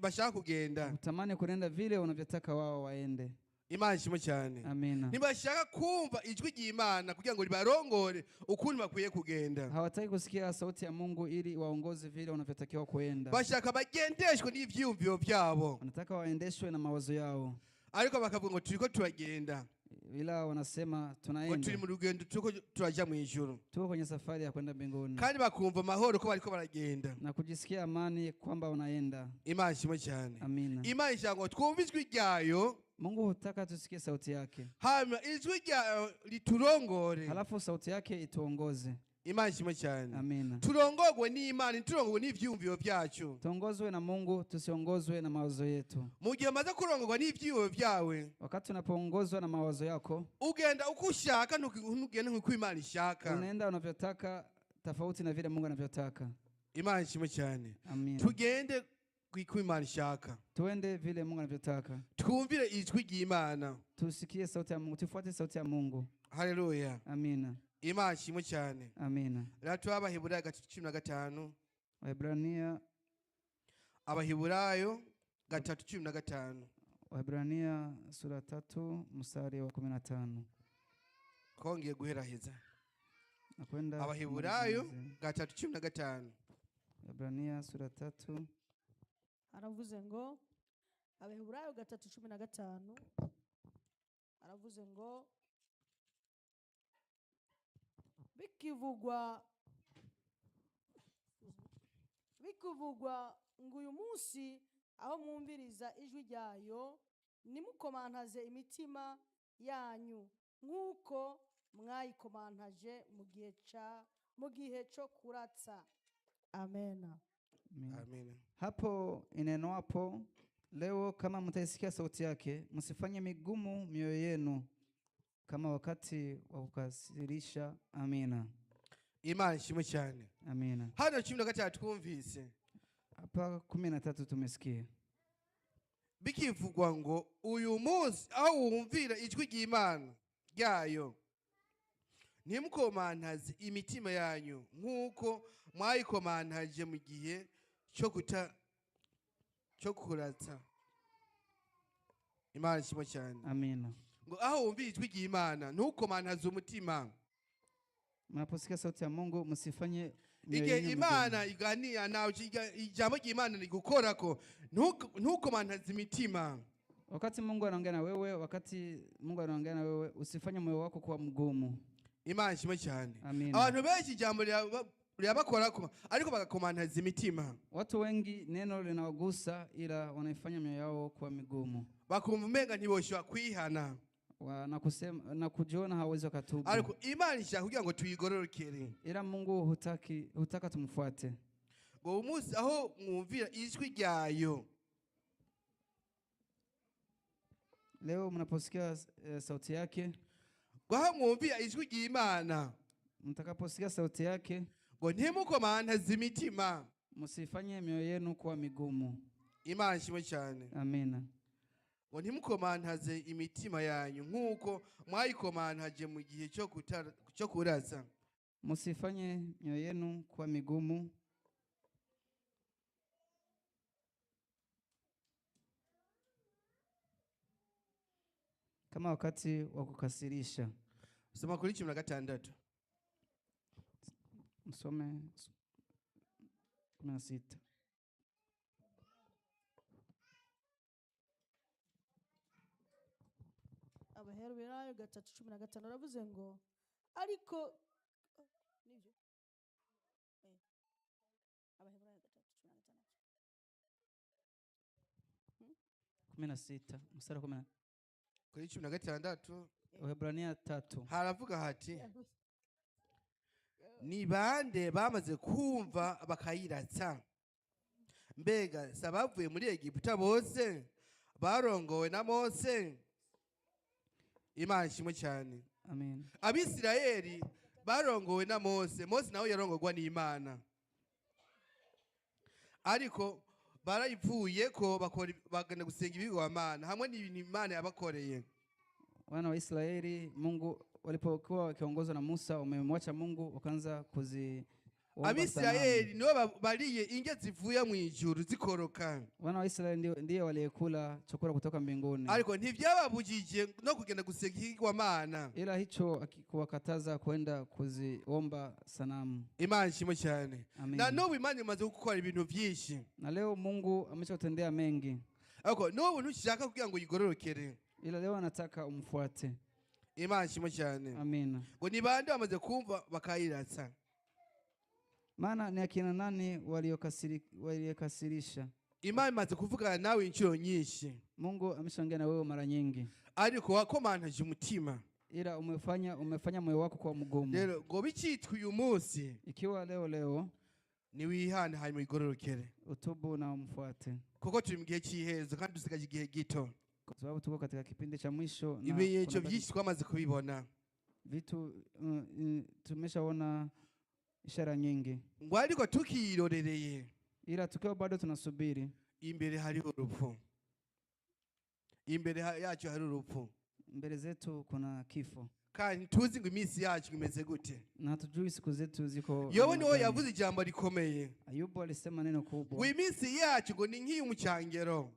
bashaka kugenda. Utamani kunenda vile wanavyotaka wao waende. Imana ishimwe cyane. Amina. Ntibashaka kumva ijwi ry'Imana kugira ngo ribarongore ukuntu bakwiye kugenda, Hawataki kusikia sauti ya Mungu ili waongoze vile wanavyotakiwa kuenda. bashaka bagendeshwe n'ivyiyumviro vyabo, Wanataka waendeshwe na mawazo yao, ariko bakavuga ngo turiko turagenda, ila wanasema ngo tunaenda, turi mu rugendo turiko turaja mu ijuru, tuko kwenye safari ya kwenda mbinguni, kandi bakumva amahoro ko bariko baragenda. na kujisikia amani kwamba wanaenda. Imana ishimwe cyane. Amina. Imana ishaka ngo twumve ijwi ryayo, Mungu hutaka tusikie sauti yake, hanyuma ijwi ryayo riturongore. halafu sauti yake ituongoze. Imana ishimwe cyane. Amina. Turongorwe n'Imana, ntiturongorwe n'ivyiyumviro vyacu. Tuongozwe na Mungu, tusiongozwe na mawazo yetu. Mu gihe umaze kurongorwa n'ivyiyumviro vyawe, Wakati unapoongozwa na mawazo yako, ugenda uko ushaka, ntugende nk'uko Imana ishaka. unaenda unavyotaka tofauti na vile Mungu anavyotaka. Imana ishimwe cyane. Amina. Tugende kwiko Imana ishaka, Tuende vile Mungu anavyotaka. twumvire ijwi ry'Imana. Tusikie sauti ya Mungu, tufuate sauti ya Mungu. Haleluya. Amina. Imana ishimwe cyane. Amina. Rero Abaheburayo 3:15, Waebrania Abaheburayo 3:15. Waebrania sura 3 mstari wa 15. Kongeye guheraheza. Nakwenda Abaheburayo kumalizia. 3:15. Waebrania sura 3 aravuze ngo Abaheburayo 3:15 aravuze ngo bikivugwa ngo uyu munsi aho mwumviriza ijwi ryayo nimukomantaze imitima yanyu nk'uko mwayikomantaje mu gihe cyo kuratsa. Amena. Amina. Amen. Hapo inenwapo leo, kama mtaisikia sauti yake, msifanye migumu mioyo yenu kama wakati wa kukasirisha. Amina. Imana ishimwe cyane. Amina. Hano 13 twumvise Hapa 13 tumesikia bikivugwa ngo uyu munsi aho wumvira ijwi ry'Imana ryayo ntimukomantaze imitima yanyu nk'uko mwayikomantaje mu gihe cyo kuratsa. Imana ishimwe cyane. Amina. Ngo aho wumvira ijwi ry'Imana ntukomantaze umutima. Mnaposikia sauti ya Mungu msifanye Igihe Imana iganira nawe, ijambo ry'Imana rigukorako, ntukomantaze imitima. Wakati Mungu anaongea na wewe, usifanye moyo wako kuwa mgumu. Imana ishimwe cyane. Amina. Abantu benshi ijambo lirabakorako ariko bagakomantaza imitima. Watu wengi neno linawagusa, ila wanaifanya mioyo yao kuwa migumu, Bakumva umenga ntiboshobora kwihana, na kujiona hawezi wakatubu. ariko Imana ishaka kugira ngo tuyigororokere. Ila Mungu hutaka tumfuate. Ngo umunsi aho mwumvira ijwi ryayo. Leo mnaposikia sauti yake, Ngo aho mwumvira ijwi ry'Imana, mtakaposikia sauti yake, ngo ntimukomantaze imitima. msifanye mioyo yenu kuwa migumu. Imana ishimwe cyane. Amina. Ngo ntimukomantaze imitima yanyu nk'uko mwayikomantaje mu gihe cyo kuratsa. Msifanye mioyo yenu kuwa migumu. kama wakati wa kukasirisha. Soma kuri 16. Msome 16. Abaheburayo 3:15 aravuze ngo ariko nivyo Abaheburayo 16 mstari wa 10. Kuri 16 Waebrania 3 haravuga hati ni bande bamaze kumva bakayiratsa, mbega sabavuye muri Egiputa bose barongowe na Mose. Imana ishimwe cyane. amen. Abisirayeli barongowe na Mose, Mose nawe yarongorwa n'Imana, ariko barayivuye ko bagana gusenga ibigwamana hamwe n'ibintu Imana yabakoreye. Wana wa Israeli Mungu walipokuwa wakiongozwa na Musa wamemwacha Mungu wakaanza kuziomba sanamu. Abisirayeli nibo bariye inge zivuye mu ijuru zikoroka. Wana wa Israeli ndio waliyekula chakula kutoka mbinguni. Ariko ntivyababujije no kugenda gusenga ibigwamana, Ila hicho akikuwakataza kwenda kuziomba sanamu. Imana ishimwe cyane. Amen. Na n'ubu Imana imaze gukora ibintu vyinshi. Na leo Mungu ameshakutendea mengi. Ariko n'ubu ntushaka kugira ngo yigororokere. Ila leo anataka umfuate. Imana ishimwe cyane. Amina. Ngo ni bande bamaze kumva bakayiratsa. Maana ni akina nani waliokasirisha? Imana imaze kuvugana nawe inshuro nyinshi. Mungu ameshaongea na wewe mara nyingi. Ariko wakomantaje umutima. Ila umefanya moyo wako kwa mgumu. Rero ngo bicitwe uyu munsi, Ikiwa leo ni wihane hanyuma igororokere. utubu na umfuate. Kuko turi mu gihe cy'iherezo kandi dusigaje igihe gito. Kwa sababu tuko katika kipindi cha mwisho na Ibimenyetso byinshi twamaze kubibona. vitu tumeshaona ishara nyingi. Ngo ariko tukirorereye, Ila tukiwa bado tunasubiri, imbere hari urupfu. Imbere yacu hari urupfu. mbele zetu kuna kifo. Kandi tuzi ngo iminsi yacu imeze gute. Na hatujui siku zetu ziko. Yobo niwe yavuze ijambo rikomeye. Ayubu alisema neno kubwa. Ngo iminsi yacu ngo ni nk'iy'umucyangero.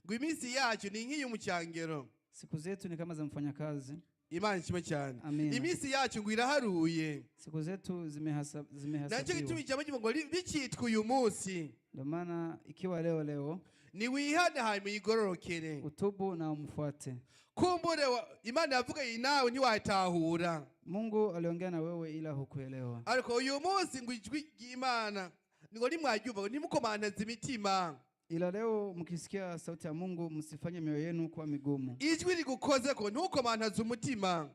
Ngo iminsi yacu ni nk'iy'umucyangero. Siku zetu ni kama za mfanyakazi. Imana ishimwe cyane. Amina. Iminsi yacu ngo iraharuye. Siku zetu zimehesabiwa. Nacyo gituma ijambo ngo bicitwe uyu munsi. Ndio maana ikiwa leo Ni wihane hanyuma igororokere. utubu na umfuate. Kumbure Imana yavuga iyi nawe ntiwatahura. Mungu aliongea na wewe ila hukuelewa. Ariko uyu munsi ngo ijwi ry'Imana ngo nimwaryumva ngo ntimukomantaze imitima. Ila leo mkisikia sauti ya Mungu msifanye mioyo yenu kuwa migumu. Ijwi rigukoze ko ntukomantaze umutima.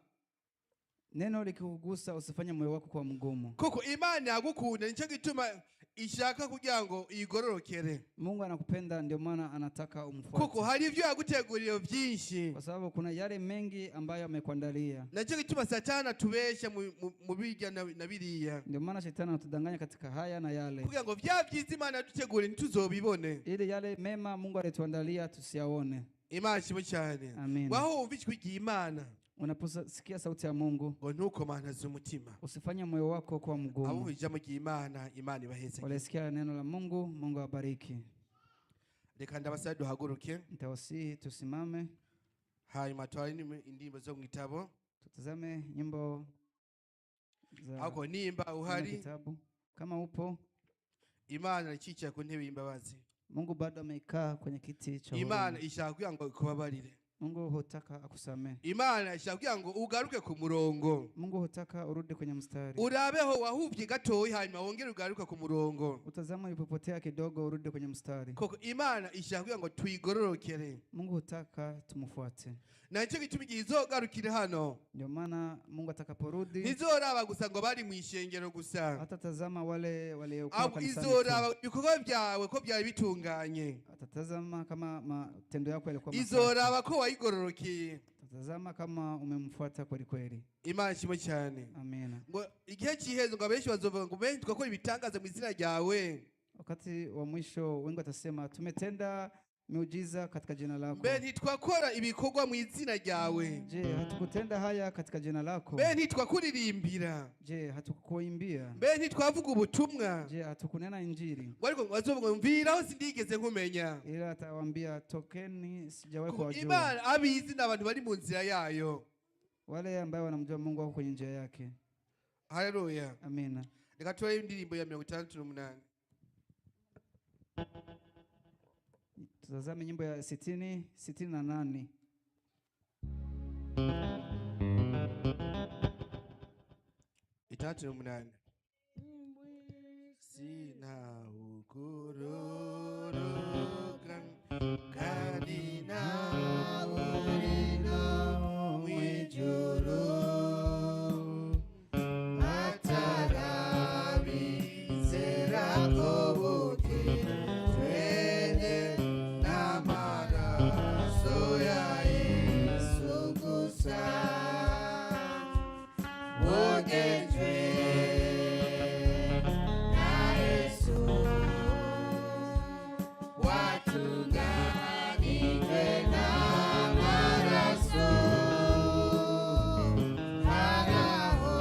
Neno likikugusa usifanye moyo wako kuwa mgumu. Kuko Imana yagukunda nicyo gituma ishaka kugira ngo igororokere. Mungu anakupenda ndio maana anataka umfuate. Kuko hari ivyo yaguteguriye byinshi. Kwa sababu kuna yale mengi ambayo amekuandalia. Nacyo gituma Satani atubesha mu bijya na biriya. Ndio maana shetani anatudanganya katika haya na yale. Kugira ngo vya byiza Imana yaduteguriye ntituzobibone. Ili yale mema Mungu alituandalia tusiyaone. Imana ishimwe cyane. Amen. Waho wumva ijwi ry'Imana. Unaposikia sauti ya Mungu Ngo ntukomantaze umutima. usifanye moyo wako kuwa mgumu. Abo ijambo ry'Imana, Imana ibaheze. Walisikia neno la Mungu, Mungu awabariki. Reka ndabasaba duhaguruke. Nitawasihi tusimame, Hanyuma twari indirimbo zo mu gitabo. tutazame nyimbo za Ako nimba uhari. kitabu. Kama upo, Imana ikicara ku ntebe y'imbabazi. Mungu bado amekaa kwenye kiti cha Imana huruma. ishaka kugira ngo ikubabarire. Mungu hutaka akusamehe. Imana ishaka kugira ngo ugaruke ku murongo. Mungu hutaka urudi kwenye mstari. Urabeho wahuvye gatoyi hanyuma wongere ugaruke ku murongo. Utazama ulipopotea kidogo urudi kwenye mstari. Koko Imana ishaka kugira ngo twigororokere. Mungu hutaka tumfuate. Nacyo gituma igihe izogarukira hano. Ndio maana Mungu atakaporudi Ntizoraba gusa ngo bari mu ishengero gusa. atatazama wale waliokuwa Ahubwo kanisani. izoraba ibikorwa byawe ko byari bitunganye. Atatazama kama matendo yako yalikuwa masafi. Izoraba ko wayigororokeye. Atatazama kama umemfuata kweli kweli. Imana ishimwe cyane. Amina. Ngo igihe cy'iherezo ngo abenshi bazovuga ngo benshi twakora ibitangaza mu izina ryawe. Wakati wa mwisho wengi watasema tumetenda miujiza katika jina lako? mbe ntitwakora ibikorwa mu izina ryawe? Je, hatukutenda haya katika jina lako? mbe ntitwakuririmbira? Je, hatukukuimbia? mbe ntitwavuga ubutumwa? Je, hatukunena injili? ariko bazovuga mviraho sindigeze nkumenya. Ila atawaambia tokeni, sijawahi kuwajua. Imana abizi n'abantu bari mu nzira yayo, Wale ambao wanamjua Mungu wako kwenye njia yake. haleluya. Amina. Reka tuwe indirimbo ya 68. Tutazame nyimbo ya 68. Itatu n'umunani. Sina ukugororoka kandi nawe uri no mw'ijuru, atarabizera ko bukijwe n'amaraso ya Yesu gusa, bogejwe na Yesu, watunganijwe n'amaraso, haraho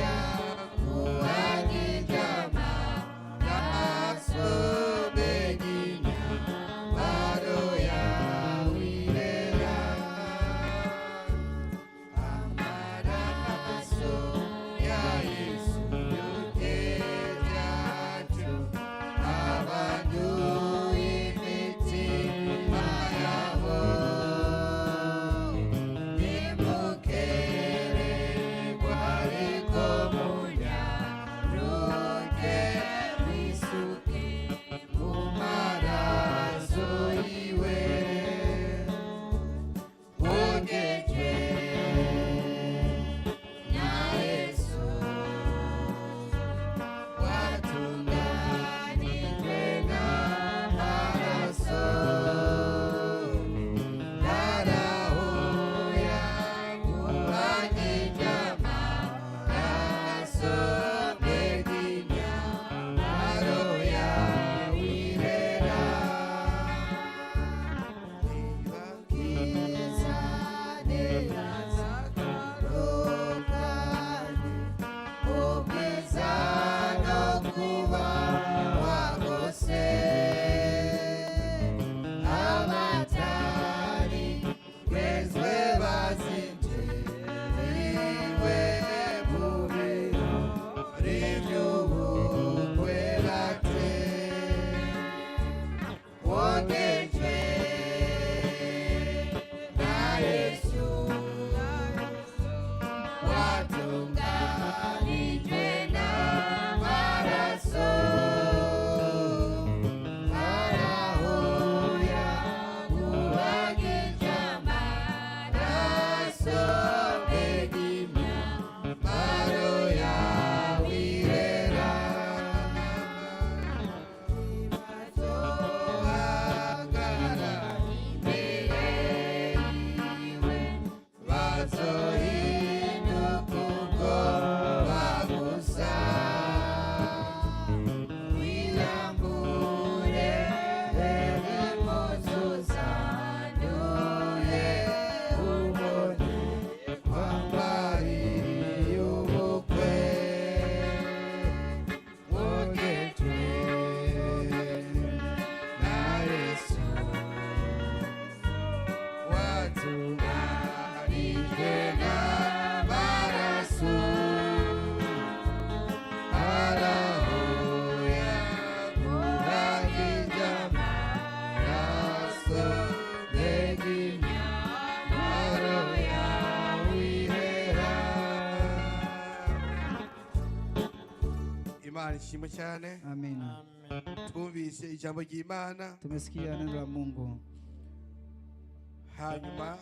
yakuhagije amaraso, begina baro yawe irera, amaraso ya Yesu yutevyacu, abanduye imitima yabo, nimukererwa ariko munyaruke, mwisuke mu maraso yiwe, bogejwe na Yesu, watunganijwe n'amaraso, haraho yakuhagije amaraso, begina baro yawe irera, nibakiza neza zakarokanye, ubwiza no kuba wagose, abatari bezwe bazinjiriwe mu birori by'ubukwe bate, wogejwe na Yesu, watunganijwe n'amaraso, haraho yakuhagije amaraso, begina baro yawe irera, bazohagarara imbere yiwe, bazohinduka ubwoba gusa, wirambure impuzu zanduye, ubone kwambarira ubukwe, wogejwe na Yesu, watunganijwe n'amaraso, haraho yakuhagije amaraso, begina baro yawe irera. Imana ishimwe cyane. Amina. Twumvise ijambo ry'Imana, Tumesikia neno la Mungu. hanyuma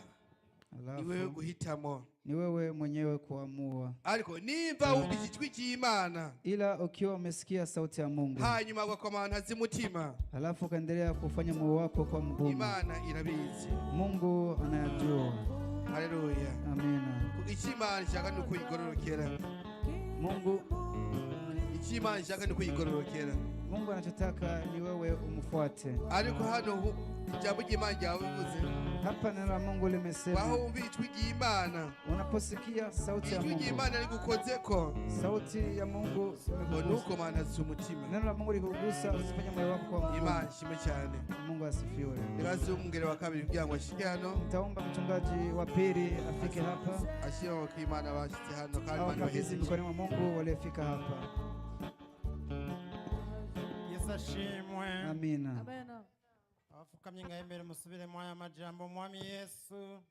ni wewe Alafu guhitamo. ni wewe mwenyewe kuamua. Ariko nimba wumvise ijwi ry'Imana, Ila ukiwa umesikia sauti ya Mungu, hanyuma ugakomana z'umutima, alafu ukaendelea kufanya moyo wako kwa mgumu, Imana irabizi. Mungu anayajua. Haleluya. Amina. Icyo Imana ishaka ni ukuyigororokera. Mungu Icyo Imana ishaka ni ukuyigororokera. Mungu anachotaka ni wewe umfuate. Ariko hano ijambo ry'Imana ryavuze Hapa neno la Mungu waho limesema, wumva ijwi ry'Imana unaposikia sauti ya ijwi Mungu, ry'Imana rigukozeko sauti ya Mungu ngo imekugusa. nuko manatse umutima. Neno la Mungu likugusa, usifanye moyo wako kuwa Imana mgumu. ishimwe cyane. Mungu asifiwe. Nibaze umwungere wa kabiri kugira ngo ashike hano Nitaomba mchungaji wa pili afike hapa, ashyire amaboko y'Imana bashitse hano kandi au Imana kabidhi ibaheze. mikononi mwa Mungu waliofika hapa. Yesu ashimwe. Amina. Amen. Abafukamye ngaho imbere musubiremo aya majambo. Mwami Yesu,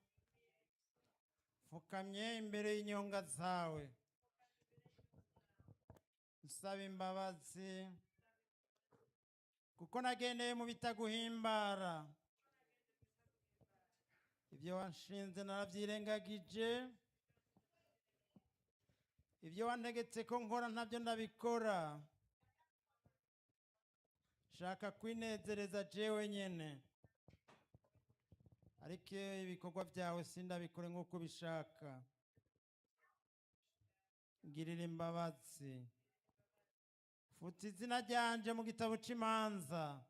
fukamye imbere y'inyonga zawe, nsaba imbabazi kuko nagendeye mu bitaguhimbara. Ibyo wanshinze narabyirengagije, ibyo wantegetse ko nkora ntabyo ndabikora. Shaka kwinezereza jewe nyene, ariko ibikorwa byawe sindabikore nk'uko ubishaka. Ngirira imbabazi, futa izina ryanje mu gitabo cy'imanza,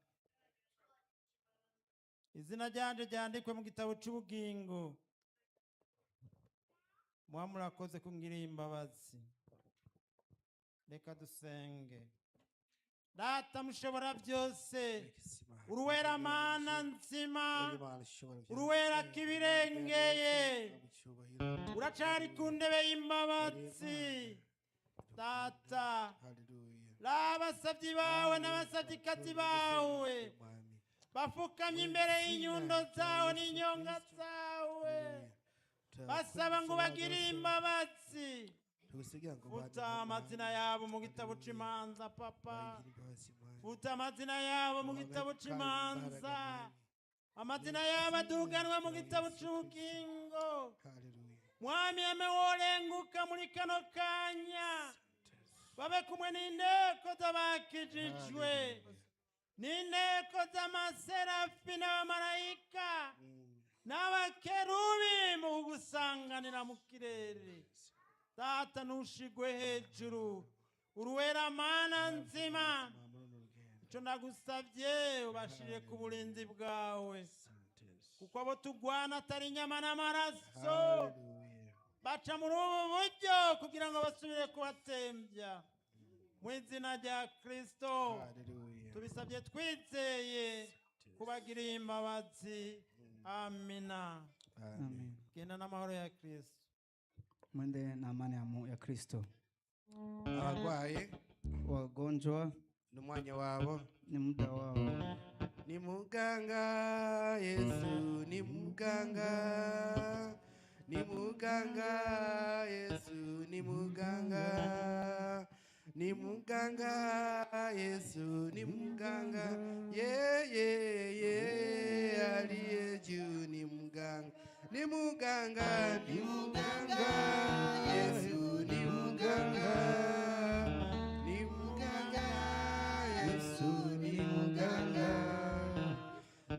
izina ryanje ryandikwe mu gitabo cy'ubugingo. Muba murakoze kungirira imbabazi. Reka dusenge. Data mushobora byose, uruwera mana nzima, uruwera kibirengeye, uracari ku ndebe y'imbabazi. Data, l'abasabyi bawe n'abasabyikazi bawe bafukamye imbere y'inyundo zawe n'inyonga zawe, basaba ngo bagire imbabazi. Futa amazina yabo mu gitabo cy'imanza papa, futa amazina yabo mu gitabo cy'imanza, amazina yabo aduganwe mu gitabo cy'ubugingo. Mwami ameworenguka muri kano kanya, babe kumwe n'inteko z'abakijijwe, n'inteko z'amaserafi n'abamarayika n'abakerubi mu gusanganira mu kirere. Data nushigwe hejuru, uruwera mana nzima, icyo ndagusabye ubashire ku burinzi bwawe, kuko abo tugwana atari inyama n'amaraso, baca muri ubu buryo kugira ngo basubire kubatembya. Mu izina rya Kristo tubisabye twizeye, kubagiriye imbabazi. Amina. Amen. Genda n'amahoro ya Kristo. Mwende na amani ya Kristo. Abagwaye Wagonjwa n'umwanya wabo, ni muda wao. ni muganga Yesu, ni muganga, ni muganga Yesu, ni muganga, ni muganga Yesu, ni muganga, aliye juu ni muganga, ni muganga, ni muganga Yesu, ni muganga, ni muganga Yesu, ni muganga,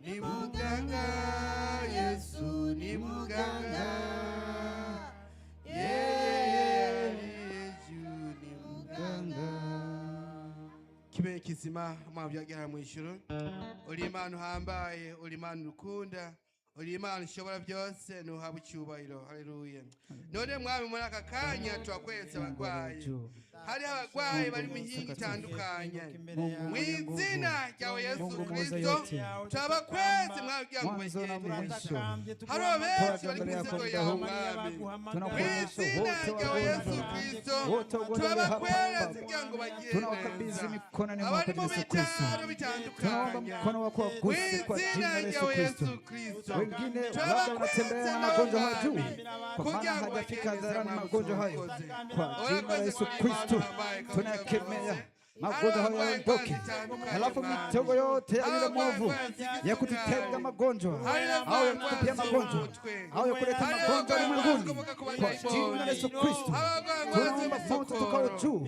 ni muganga Yesu, ni muganga, aliye juu ni muganga. Kibe kizima mwabyagera mu ijuru, uri Imana uhambaye, uri Imana ukunda, uri Imana ushobora byose, nuhaba icyubahiro. Haleluya. None mwami, muri aka kanya twakwetse abagwayi, hari abagwayi bari mu mihinga itandukanye, mu izina ryawe Yesu Kristo twabakwetse mwabwira ngo bagende. Hari abenshi bari mu nzego yawe mwami, mu izina ryawe Yesu Kristo twabakwetse kugira ngo bagende. Tunawakabidhi mikononi Abari mwako mu Yesu Kristo. bitaro Tunaomba bitandukanye, mkono wako mu waguse kwa izina jina la Yesu ryawe Kristo. Yesu Kristo Wengine labda twabakwetse wanatembea na nabo magonjwa hawajui, mwami, kwa maana kugira ngo hajafika bagende hadharani mwami magonjwa hayo. tuwakoze. Kwa jina la Yesu Kristo tunakemea magonjwa hayo yaondoke. Halafu mitego yote ya yule mwovu ya kututega magonjwa au ya kutupia magonjwa au ya kuleta magonjwa ulimwenguni, kwa jina la Yesu Kristo tunaomba moto tukao juu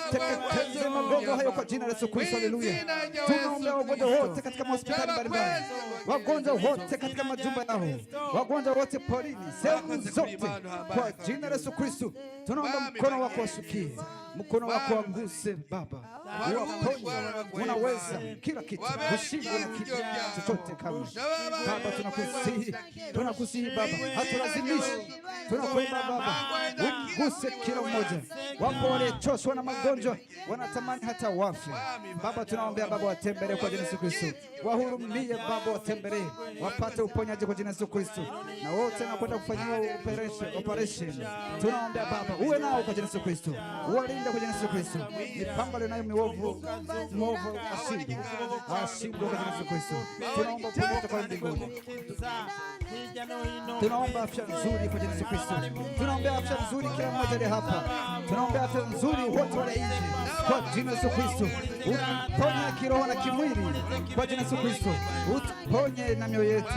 uteketeze magonjwa hayo kwa jina la Yesu Kristo. Haleluya. Tunaomba wagonjwa wote katika hospitali mbalimbali, wagonjwa wote katika majumba yao, wagonjwa wote porini, sehemu zote, kwa jina la Yesu Kristo tunaomba mkono wako washukie. mkono wako waguse Baba, unaweza kila kitu, ushinde na kitu chochote kama Baba. Tunakusihi Baba, hatulazimishi, tunakuomba Baba, uguse kila mmoja. Wapo waliochoshwa na magonjwa, wanatamani hata wafe Baba, tunaombea Baba, watembelee kwa jina la Yesu Kristo, wahurumie Baba, watembelee wapate uponyaji kwa jina la Yesu Kristo, na wote nakwenda kufanyiwa operation, tunaombea Baba, uwe nao kwa jina la Yesu Kristo, uwalinde kwa jina la Yesu Kristo, mipango inayo mwovu ashindwe kwa jina la Yesu Kristo. Tunaomba uponyaji kwa mbinguni, tunaomba afya nzuri kwa jina la Yesu Kristo, tunaombea afya nzuri kila mmoja aliye hapa, tunaombea afya nzuri wote wale nje kwa jina la Yesu Kristo, uponye kiroho na kimwili kwa jina la Yesu Kristo, uponye na mioyo yetu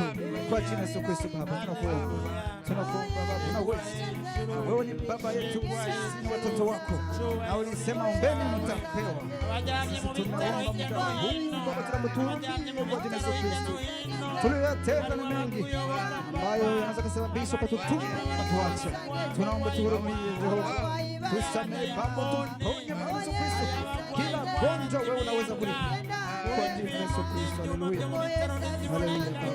kwa jina la Yesu Kristo. Baba, tunakuomba Baba, unaweza, wewe ni Baba yetu, sisi ni watoto wako, na ulisema ombeni mtapewa. Tunaomba muda huu Baba, tunamtuhurumia kwa jina la Yesu Kristo, tuliyotenda ni mengi ambayo yanaweza kusababisha patutupe na tuache. Tunaomba tuhurumie Jehova, tusamehe Baba, tuponye kwa Yesu Kristo, kila gonjwa wewe unaweza kulipa kwa jina la Yesu Kristo. Haleluya, haleluya Baba,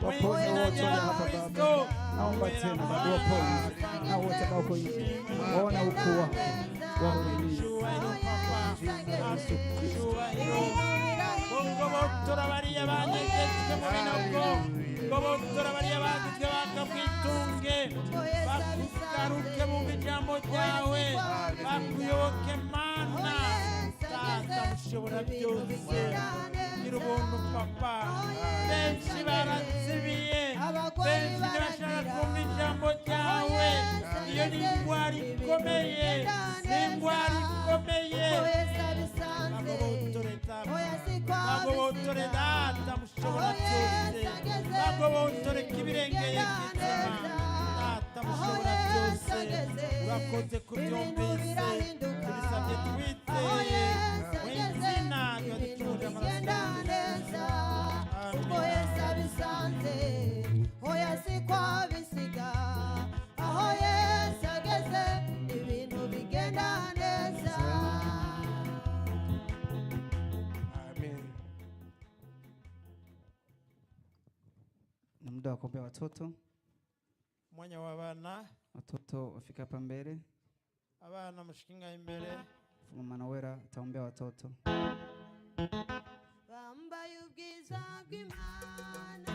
waponye wote wale hapa Baba, naomba tena Baba, waponye na wote ambao wako nje, waona ukuu wako, wahurumie jina la Yesu Kristo. Gobotora bariya bagezwe mu binogo, gobotora bariya bagezwe bakakwitunge, bakugaruke mu ijambo ryawe, bakuyoboke Mana, Data ushobora byose, gira ubuntu Papa. Benshi barazibiye, benshi ntibashaka kumva ijambo ryawe, iyo ni indwara ikomeye, ni indwara ikomeye. Bagobotore Data mushobora byose, bagobotore kibirengeye kizima, Data mushobora byose, urakoze kubyumvise, tubisabye twiteye mu izina ry'Umwana w'Imana. Oya si kwa bisiga, aho Yesu ageze ibintu bigenda neza. Na muda wa kuombea watoto. Mwanya w'abana, Watoto wafika hapa mbele. abana mushikinga imbere. Mama Nawera ataombea watoto. Bambaye ubwiza bw'Imana,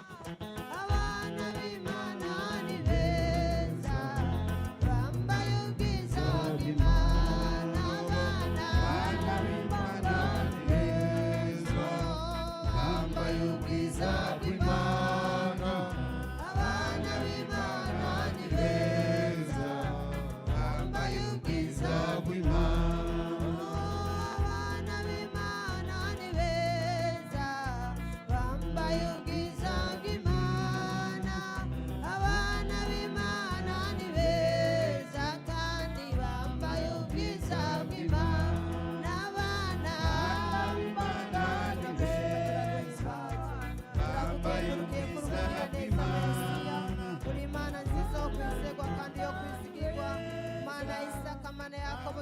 abana b'Imana ni beza. Bambaye ubwiza bw'Imana, abana b'Imana ni beza. Bambaye ubwiza bw'Imana, abana b'Imana ni beza. Bambaye ubwiza bw'Imana.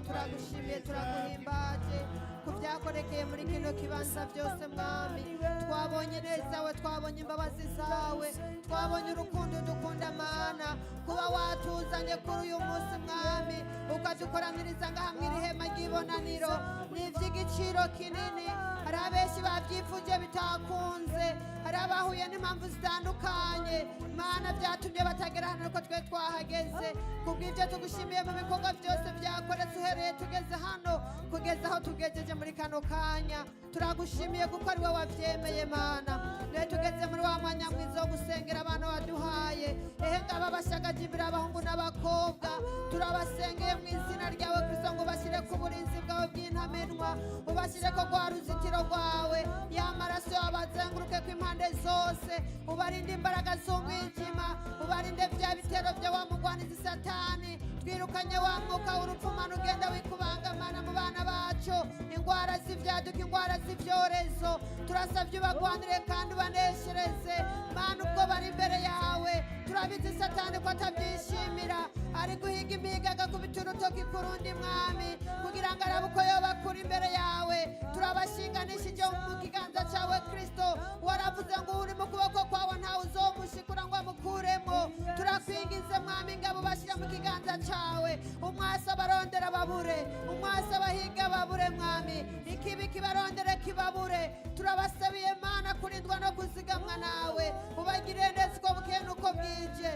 Turagushimiye, turaguhimbaje ku byakorekeye muri kino kibanza byose Mwami. Twabonye neza we, twabonye imbabazi zawe, twabonye urukundo dukunda Mana, kuba watuzanye kuri uyu munsi Mwami, ukadukoraniriza ngaha mu ihema ry'ibonaniro, ni iby'igiciro kinini. Hari abenshi babyifuje bitakunze, hari abahuye n'impamvu zitandukanye Mana byatumye batagera hano ariko twe twahageze. Kubw'ibyo tugushimiye mu bikorwa byose byakoretse uhereye tugeze hano kugeza aho tugejeje muri kano kanya. Turagushimiye kuko ari wowe wabyemeye Mana. Rero tugeze muri wa mwanya mwiza wo gusengera abana waduhaye. Ehe ngaba bashagaje imbere abahungu n'abakobwa, turabasengeye mu izina ryawe Kristo ngo bashyire ku burinzi bwawe bw'intamenwa, ubashyire ko rwa ruzitiro rwawe, y'amaraso yawe abazenguruke ku impande zose, ubarinde imbaraga z'umwijima, ubarinde bya bitero bya wa mugwanizi Satani. Twirukanye wa mwuka w'urupfu Mana ugenda wikubangamana mu bana bacu, indwara z'ibyaduka, indwara z'ibyorezo, turasabye ubagwanire kandi ubaneshereze Mana ubwo bari imbere yawe. Turabizi Satani ko atabyishimira, ari guhiga imihigo agakubita urutoki ku rundi mwami kugira ngo arabe uko yobakura imbere yawe turabashinganishije mu kiganza cyawe Kristo waravuze ngo uri mu kuboko kwawe ntawe uzomushikura ngo amukuremo turakwingize mwami ngabo bashyira mu kiganza cyawe umwasi abarondera babure umwasi abahiga babure mwami ikibi kibarondere kibabure turabasabiye Mana kurindwa no kuzigamwa nawe ubagirire neza uko bukeye n'uko bwije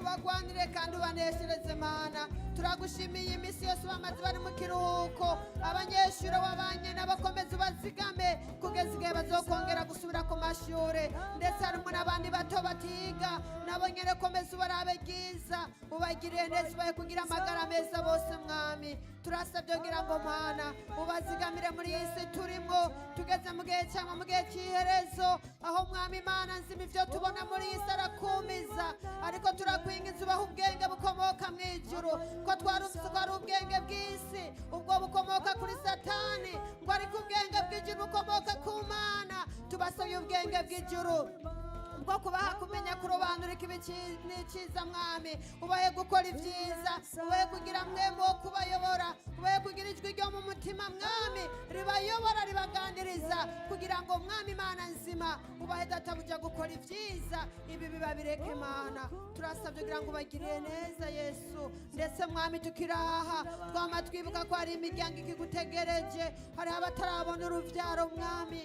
ubagwanire kandi ubaneshereze Mana turagushimiye iminsi yose bamaze bari mu kiruhuko abanyeshuri wabanye n'abakomezi bazigame kugeza igihe bazokongera gusubira ku mashuri ndetse harimo n'abandi bato batiga nabo nyine komeza ubarabe byiza ubagirire neza ubahe kugira amagara meza bose mwami turasabye kugira ngo Mana ubazigamire muri iyi si turimo tugeze mu gihe cyangwa mu gihe cy'iherezo aho mwami Mana nzima ibyo tubona muri iyi si arakumiza ariko turakwingiza ubaha ubwenge bukomoka mu ijuru ko twarumvise ko ari ubwenge bw'isi ubwo bukomoka kuri Satani ngo ariko ubwenge bw'ijuru bukomoka ku Mana tubasabye ubwenge bw'ijuru bwo kubaha kumenya kurobanura ikibi n'icyiza mwami ubaye gukora ibyiza ubaye kugira mwembo wo kubayobora ubaye kugira ijwi ryo mu mutima mwami ribayobora ribaganiriza kugira ngo mwami Mana nzima ubahe databuja gukora ibyiza ibi bibabireke Mana turasabye kugira ngo ubagirire neza Yesu ndetse mwami tukiraha twama twibuka ko hari imiryango ikigutegereje hari abatarabona uruvyaro mwami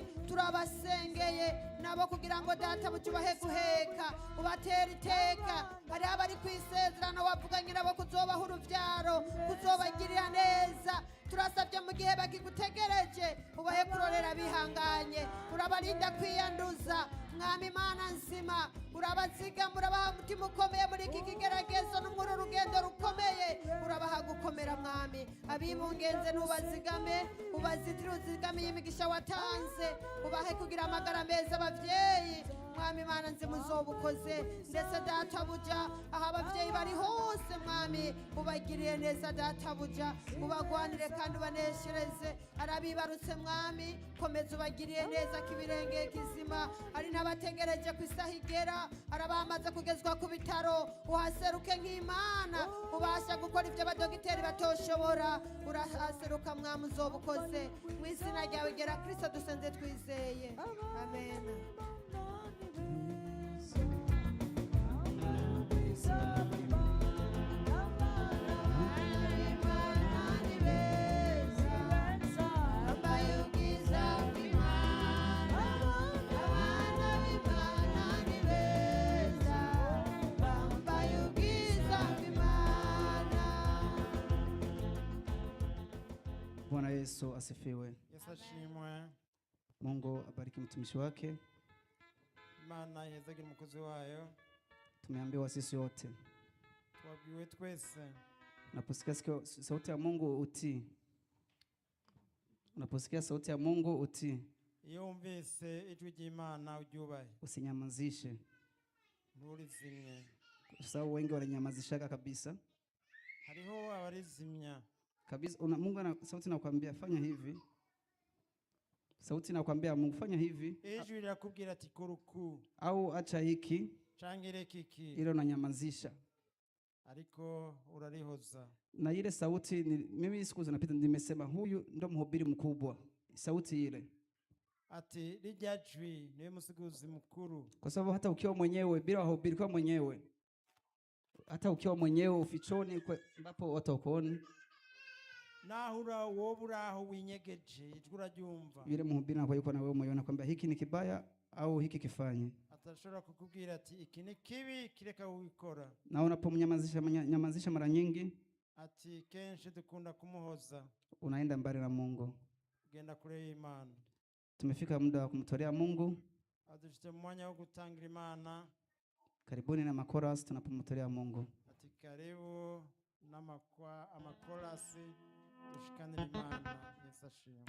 turabasengeye nabo kugira ngo databuja ubahe guheka ubatera iteka hari abari kwisezerano wavuganye nabo kuzobaha uruvyaro kuzobagirira neza turasabye mu gihe bakigutegereje ubahe kurorera bihanganye urabarinda kwiyanduza mwami Mana nzima urabazigama urabaha umutima ukomeye muri iki kigeragezo no muri urugendo rukomeye urabaha gukomera mwami abibungenze n'ubazigame ubazitire uzigamiye imigisha watanze ubahe kugira amagara meza abavyeyi mwami Mana nzima uzobukoze ndetse databuja aho abavyeyi bari hose mwami ubagiriye neza databuja ubagwanire kandi ubaneshereze arabibarutse mwami komeza ubagiriye neza kibirengeye kizima ari n'abategereje ku isaha igera arabamaze kugezwa ku bitaro uhaseruke nk'Imana ubasha gukora ibyo abadogiteri batoshobora urahaseruka mwami uzobukoze mu izina ryawe gera Kristo dusenze twizeye amen. Bwana Yesu asifiwe. Yesu ashimwe. Mungu abariki mtumishi wake. Imana ihezagira umukozi wayo. Tumeambiwa sisi wote, twabwiwe twese, unaposikia sauti ya Mungu utii. Unaposikia sauti ya Mungu utii. iyo wumvise ijwi ry'Imana uryubahe, usinyamazishe. nturizimye, Kwa sababu wengi wananyamazishaka kabisa. hariho abarizimya Kabisa Mungu ana sauti inakwambia fanya hivi. Sauti inakwambia Mungu fanya hivi. ijwi rirakubwira ati kora uku Au acha hiki. canke reka iki, Ile unanyamazisha. ariko urarihoza. Na ile sauti mimi siku zinapita nimesema huyu ndo mhubiri mkubwa. Sauti ile. Ati rijya jwi niwe musiguzi mukuru. Kwa sababu hata ukiwa mwenyewe bila wahubiri kwa mwenyewe, hata ukiwa mwenyewe ufichoni ambapo watu wakuoni, Nahura woburaho winyegeje ijwi uraryumva. yule mhubiri anakuwa yuko na wewe moyoni kwamba hiki ni kibaya au hiki kifanye. Atashobora kukubwira ati iki ni kibi kireka ubikora. Na unapomnyamazisha mara nyingi, Ati kenshi dukunda kumuhoza, unaenda mbali na Mungu. genda kure y'Imana. Tumefika muda wa kumtolea Mungu. Adufite mu mwanya wo gutangira Imana. Karibuni na makoras tunapomtolea Mungu. Ati karibu amakorasi dushikanira Imana. Yesu ashimwe.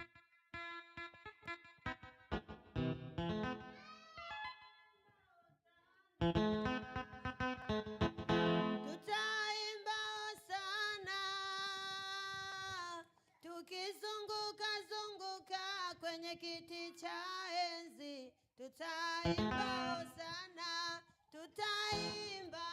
Tutaimba sana tukizunguka zunguka kwenye kiti cha enzi. Tutaimba sana, tutaimba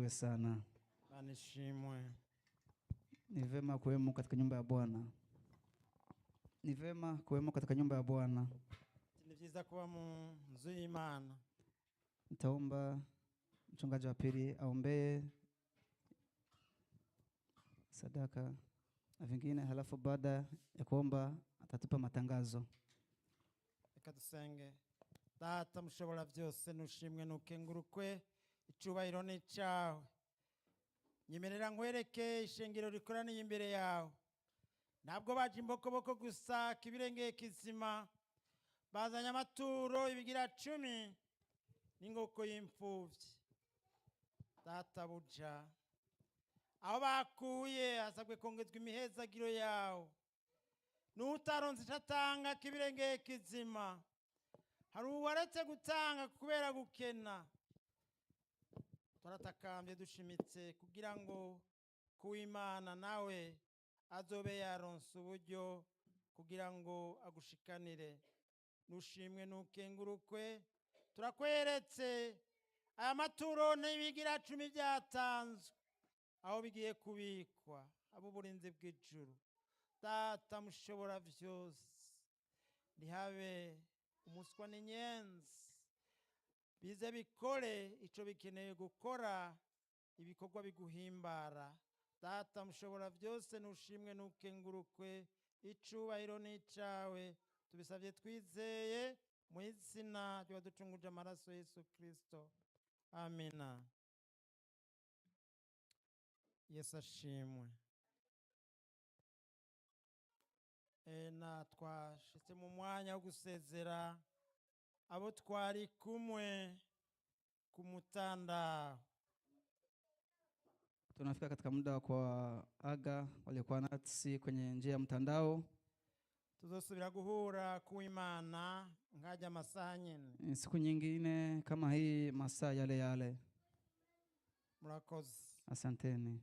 asifiwe sana. Anishimwe. Ni vema kuwemo katika nyumba ya Bwana. Ni vema kuwemo katika nyumba ya Bwana. Ni vyiza kuba mu nzu y'Imana. Nitaomba mchungaji wa pili aombee sadaka na vingine, halafu baada ya kuomba atatupa matangazo. Reka dusenge. Data mushobora byose, nushimwe nukengurukwe, icubahiro ni cawe. Nyemerera nkwereke ishengero rikoraniye imbere yawe. Ntabwo baje imbokoboko gusa kibirengeye kizima, bazanye amaturo ibigira 10 n'ingoko y'imfuvyi. Data buja, aho bakuye hasabwe kongezwa imihezagiro yawe. N'utaronse itatanga kibirengeye kizima, hari uwaretse gutanga kubera gukena. Turatakambye dushimitse kugira ngo kuw'Imana nawe azobe yaronse uburyo kugira ngo agushikanire. Nushimwe nukengurukwe, turakweretse aya maturo n'ibigira 10 byatanzwe aho bigiye kubikwa abo burinzi bw'ijuru. Data mushobora byose, ntihabe umuswa n'inyenzi, bize bikore ico bikeneye gukora, ibikorwa biguhimbara. Data mushobora byose, nushimwe nukengurukwe, icubahiro ni cawe. Tubisabye twizeye mu izina ry'uwaducunguje amaraso Yesu Kristo. Amina. Yesu ashimwe. Na twashitse mu mwanya wo gusezera abo twari kumwe ku mutandao. Tunafika katika muda wa kuaga waliokuwa nasi kwenye njia ya mtandao. Tuzosubira guhura kuw'Imana ngaja amasaha nyene. Siku nyingine kama hii, masaa yale yale. Murakoze. Asanteni.